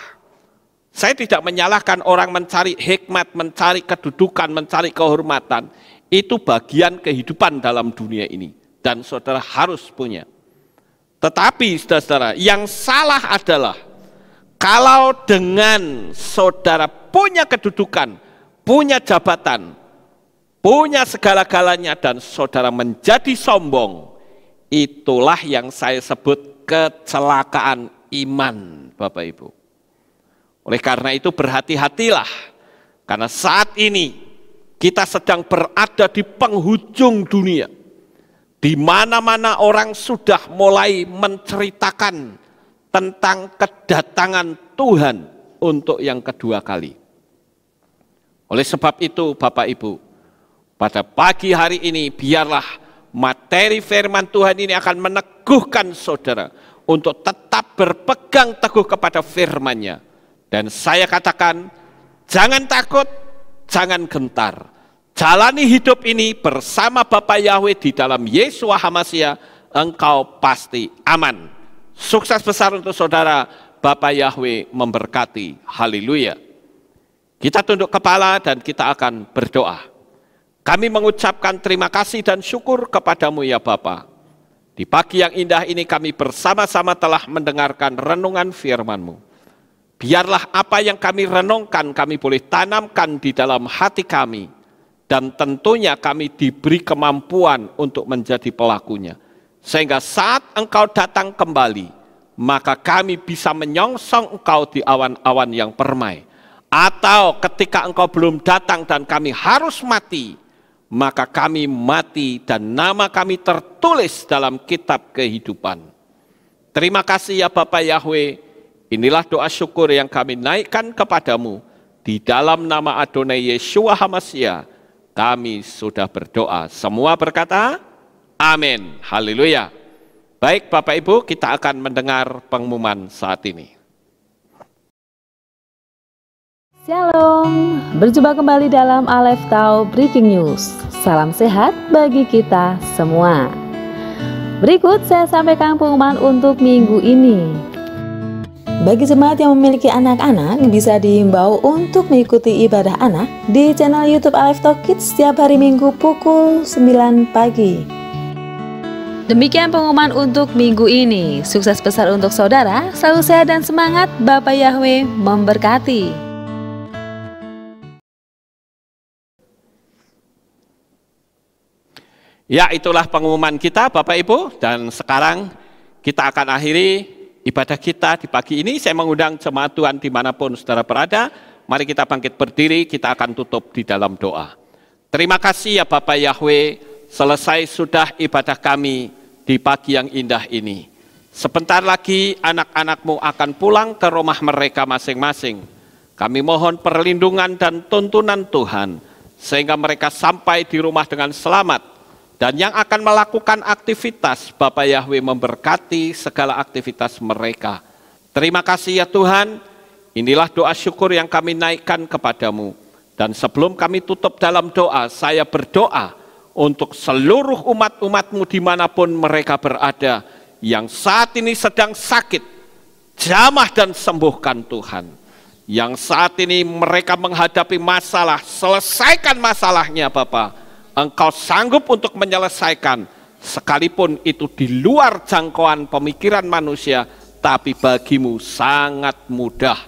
Saya tidak menyalahkan orang mencari hikmat, mencari kedudukan, mencari kehormatan. Itu bagian kehidupan dalam dunia ini. Dan saudara harus punya. Tetapi saudara-saudara, yang salah adalah kalau dengan saudara punya kedudukan, punya jabatan, punya segala-galanya, dan saudara menjadi sombong, itulah yang saya sebut kecelakaan iman, Bapak Ibu. Oleh karena itu berhati-hatilah, karena saat ini kita sedang berada di penghujung dunia, di mana-mana orang sudah mulai menceritakan tentang kedatangan Tuhan untuk yang kedua kali. Oleh sebab itu Bapak Ibu, pada pagi hari ini biarlah materi firman Tuhan ini akan meneguhkan saudara untuk tetap berpegang teguh kepada firman-Nya. Dan saya katakan, jangan takut, jangan gentar. Jalani hidup ini bersama Bapa Yahweh di dalam Yeshua HaMasyiah, engkau pasti aman. Sukses besar untuk saudara, Bapa Yahweh memberkati. Haleluya. Kita tunduk kepala dan kita akan berdoa. Kami mengucapkan terima kasih dan syukur kepadamu ya Bapa. Di pagi yang indah ini kami bersama-sama telah mendengarkan renungan firman-Mu. Biarlah apa yang kami renungkan kami boleh tanamkan di dalam hati kami. Dan tentunya kami diberi kemampuan untuk menjadi pelakunya. Sehingga saat engkau datang kembali, maka kami bisa menyongsong engkau di awan-awan yang permai. Atau ketika engkau belum datang dan kami harus mati, maka kami mati dan nama kami tertulis dalam kitab kehidupan. Terima kasih ya Bapa Yahweh. Inilah doa syukur yang kami naikkan kepadamu. Di dalam nama Adonai Yeshua HaMasyiah, kami sudah berdoa. Semua berkata, amin. Haleluya. Baik Bapak Ibu, kita akan mendengar pengumuman saat ini. Shalom, berjumpa kembali dalam Aleph Tau Breaking News. Salam sehat bagi kita semua. Berikut saya sampaikan pengumuman untuk minggu ini. Bagi jemaat yang memiliki anak-anak, bisa diimbau untuk mengikuti ibadah anak di channel YouTube Aleph Tau Kids setiap hari Minggu pukul 9 pagi. Demikian pengumuman untuk minggu ini. Sukses besar untuk saudara, selalu sehat dan semangat. Bapa Yahweh memberkati. Ya, itulah pengumuman kita Bapak Ibu, dan sekarang kita akan akhiri ibadah kita di pagi ini. Saya mengundang jemaat Tuhan dimanapun saudara berada. Mari kita bangkit berdiri, kita akan tutup di dalam doa. Terima kasih ya Bapa Yahweh, selesai sudah ibadah kami di pagi yang indah ini. Sebentar lagi anak-anak-Mu akan pulang ke rumah mereka masing-masing. Kami mohon perlindungan dan tuntunan Tuhan, sehingga mereka sampai di rumah dengan selamat. Dan yang akan melakukan aktivitas, Bapa Yahweh memberkati segala aktivitas mereka. Terima kasih ya Tuhan, inilah doa syukur yang kami naikkan kepadamu. Dan sebelum kami tutup dalam doa, saya berdoa untuk seluruh umat-umat-Mu dimanapun mereka berada, yang saat ini sedang sakit, jamah dan sembuhkan Tuhan. yang saat ini mereka menghadapi masalah, selesaikan masalahnya Bapa. Engkau sanggup untuk menyelesaikan, sekalipun itu di luar jangkauan pemikiran manusia, tapi bagimu sangat mudah.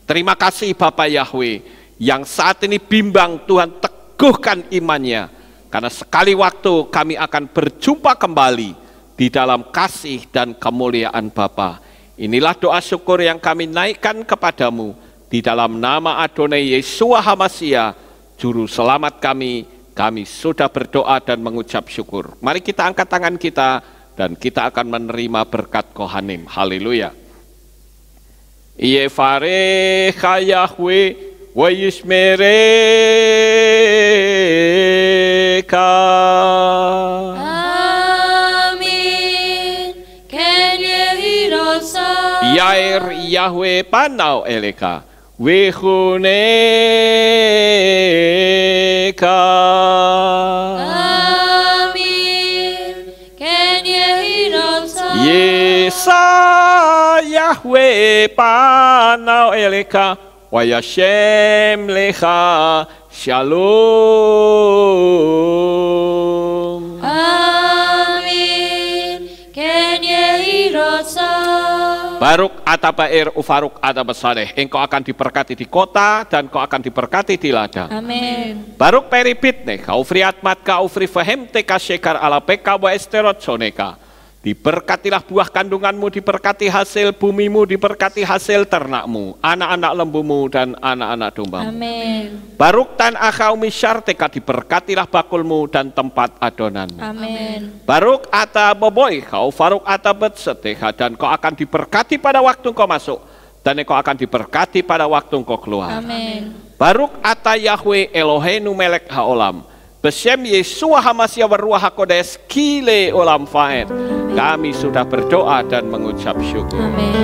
Terima kasih Bapak Yahweh, yang saat ini bimbang Tuhan teguhkan imannya, karena sekali waktu kami akan berjumpa kembali di dalam kasih dan kemuliaan Bapa. Inilah doa syukur yang kami naikkan kepadamu, di dalam nama Adonai Yeshua HaMashiach, Juru Selamat kami sudah berdoa dan mengucap syukur. Mari kita angkat tangan kita, dan kita akan menerima berkat Kohanim. Haleluya. Yevarecha Yahweh wa yishmereka. Amin. Ken yehirosa. Yair Yahweh panau eleka. Wehuneka. Amin. Ken yehirosa. Yesa Yahweh panau eleka. Wayashem lecha shalom. Amin. Ken yehirosa. Baruk atabair ufaruk atabasaleh. Engkau akan diberkati di kota dan kau akan diberkati di ladang. Amin. Baruk peripitne kau friat mat kau fri fahem teka shekar ala peka wa esterot soneka. Diberkatilah buah kandunganmu, diberkati hasil bumimu, diberkati hasil ternakmu, anak-anak lembumu dan anak-anak dombamu. Amin. Baruk tan akau misyar teka, diberkatilah bakulmu dan tempat adonanmu. Amin. Baruk ata boboy kau faruk ata betseteha, dan kau akan diberkati pada waktu kau masuk, dan kau akan diberkati pada waktu kau keluar. Amin. Baruk ata Yahweh Eloheinu melek haolam, Besem Yeshua HaMashiach Ruach HaKodes Kile Olam Faed. Kami sudah berdoa dan mengucap syukur. Amin.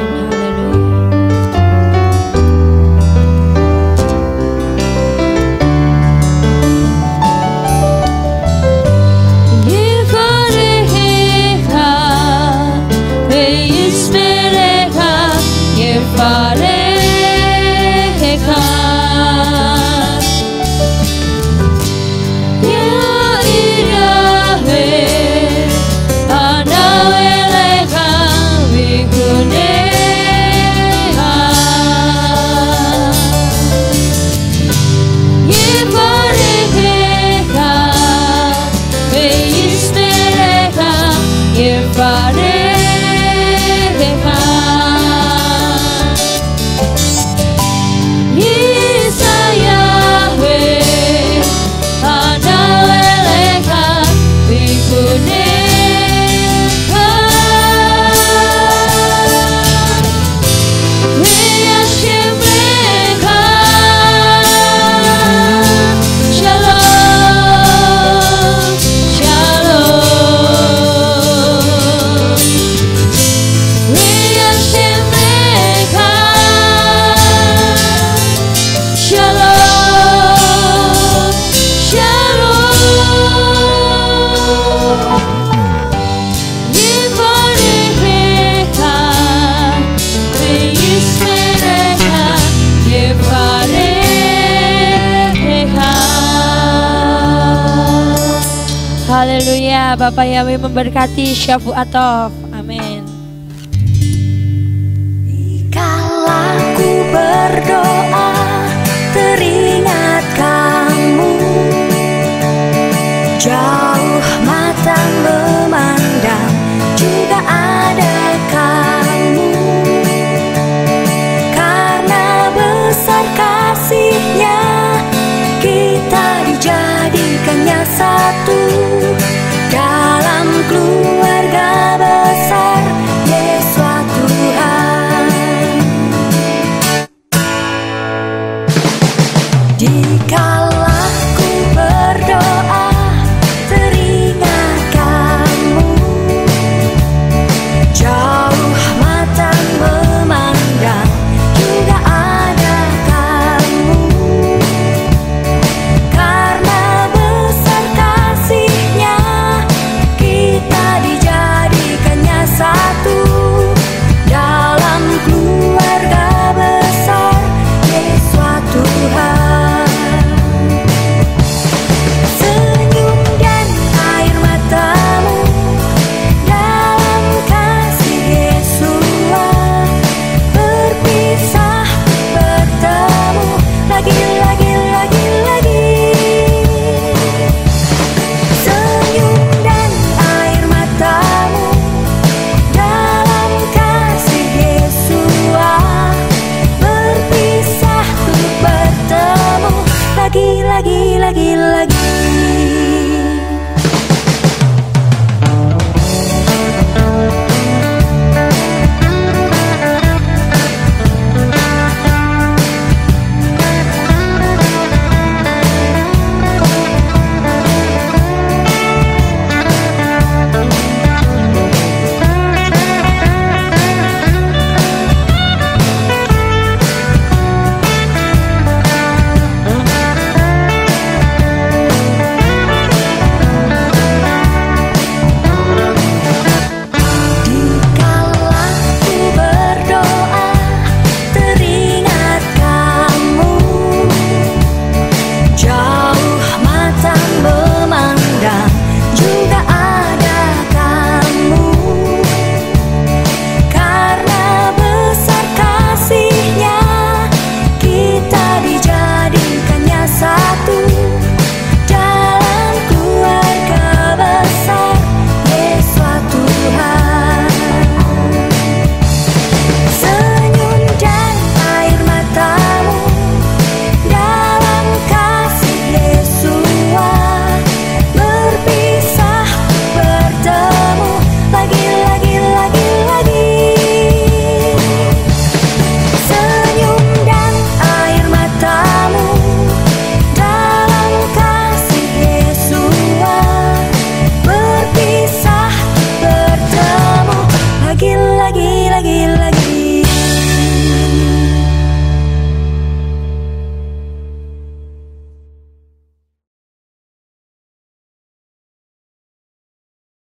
Haleluya, Bapak Yahweh memberkati Syafuat Tov. Amin. Kala ku berdoa, teringat kamu, jauh matang memandang.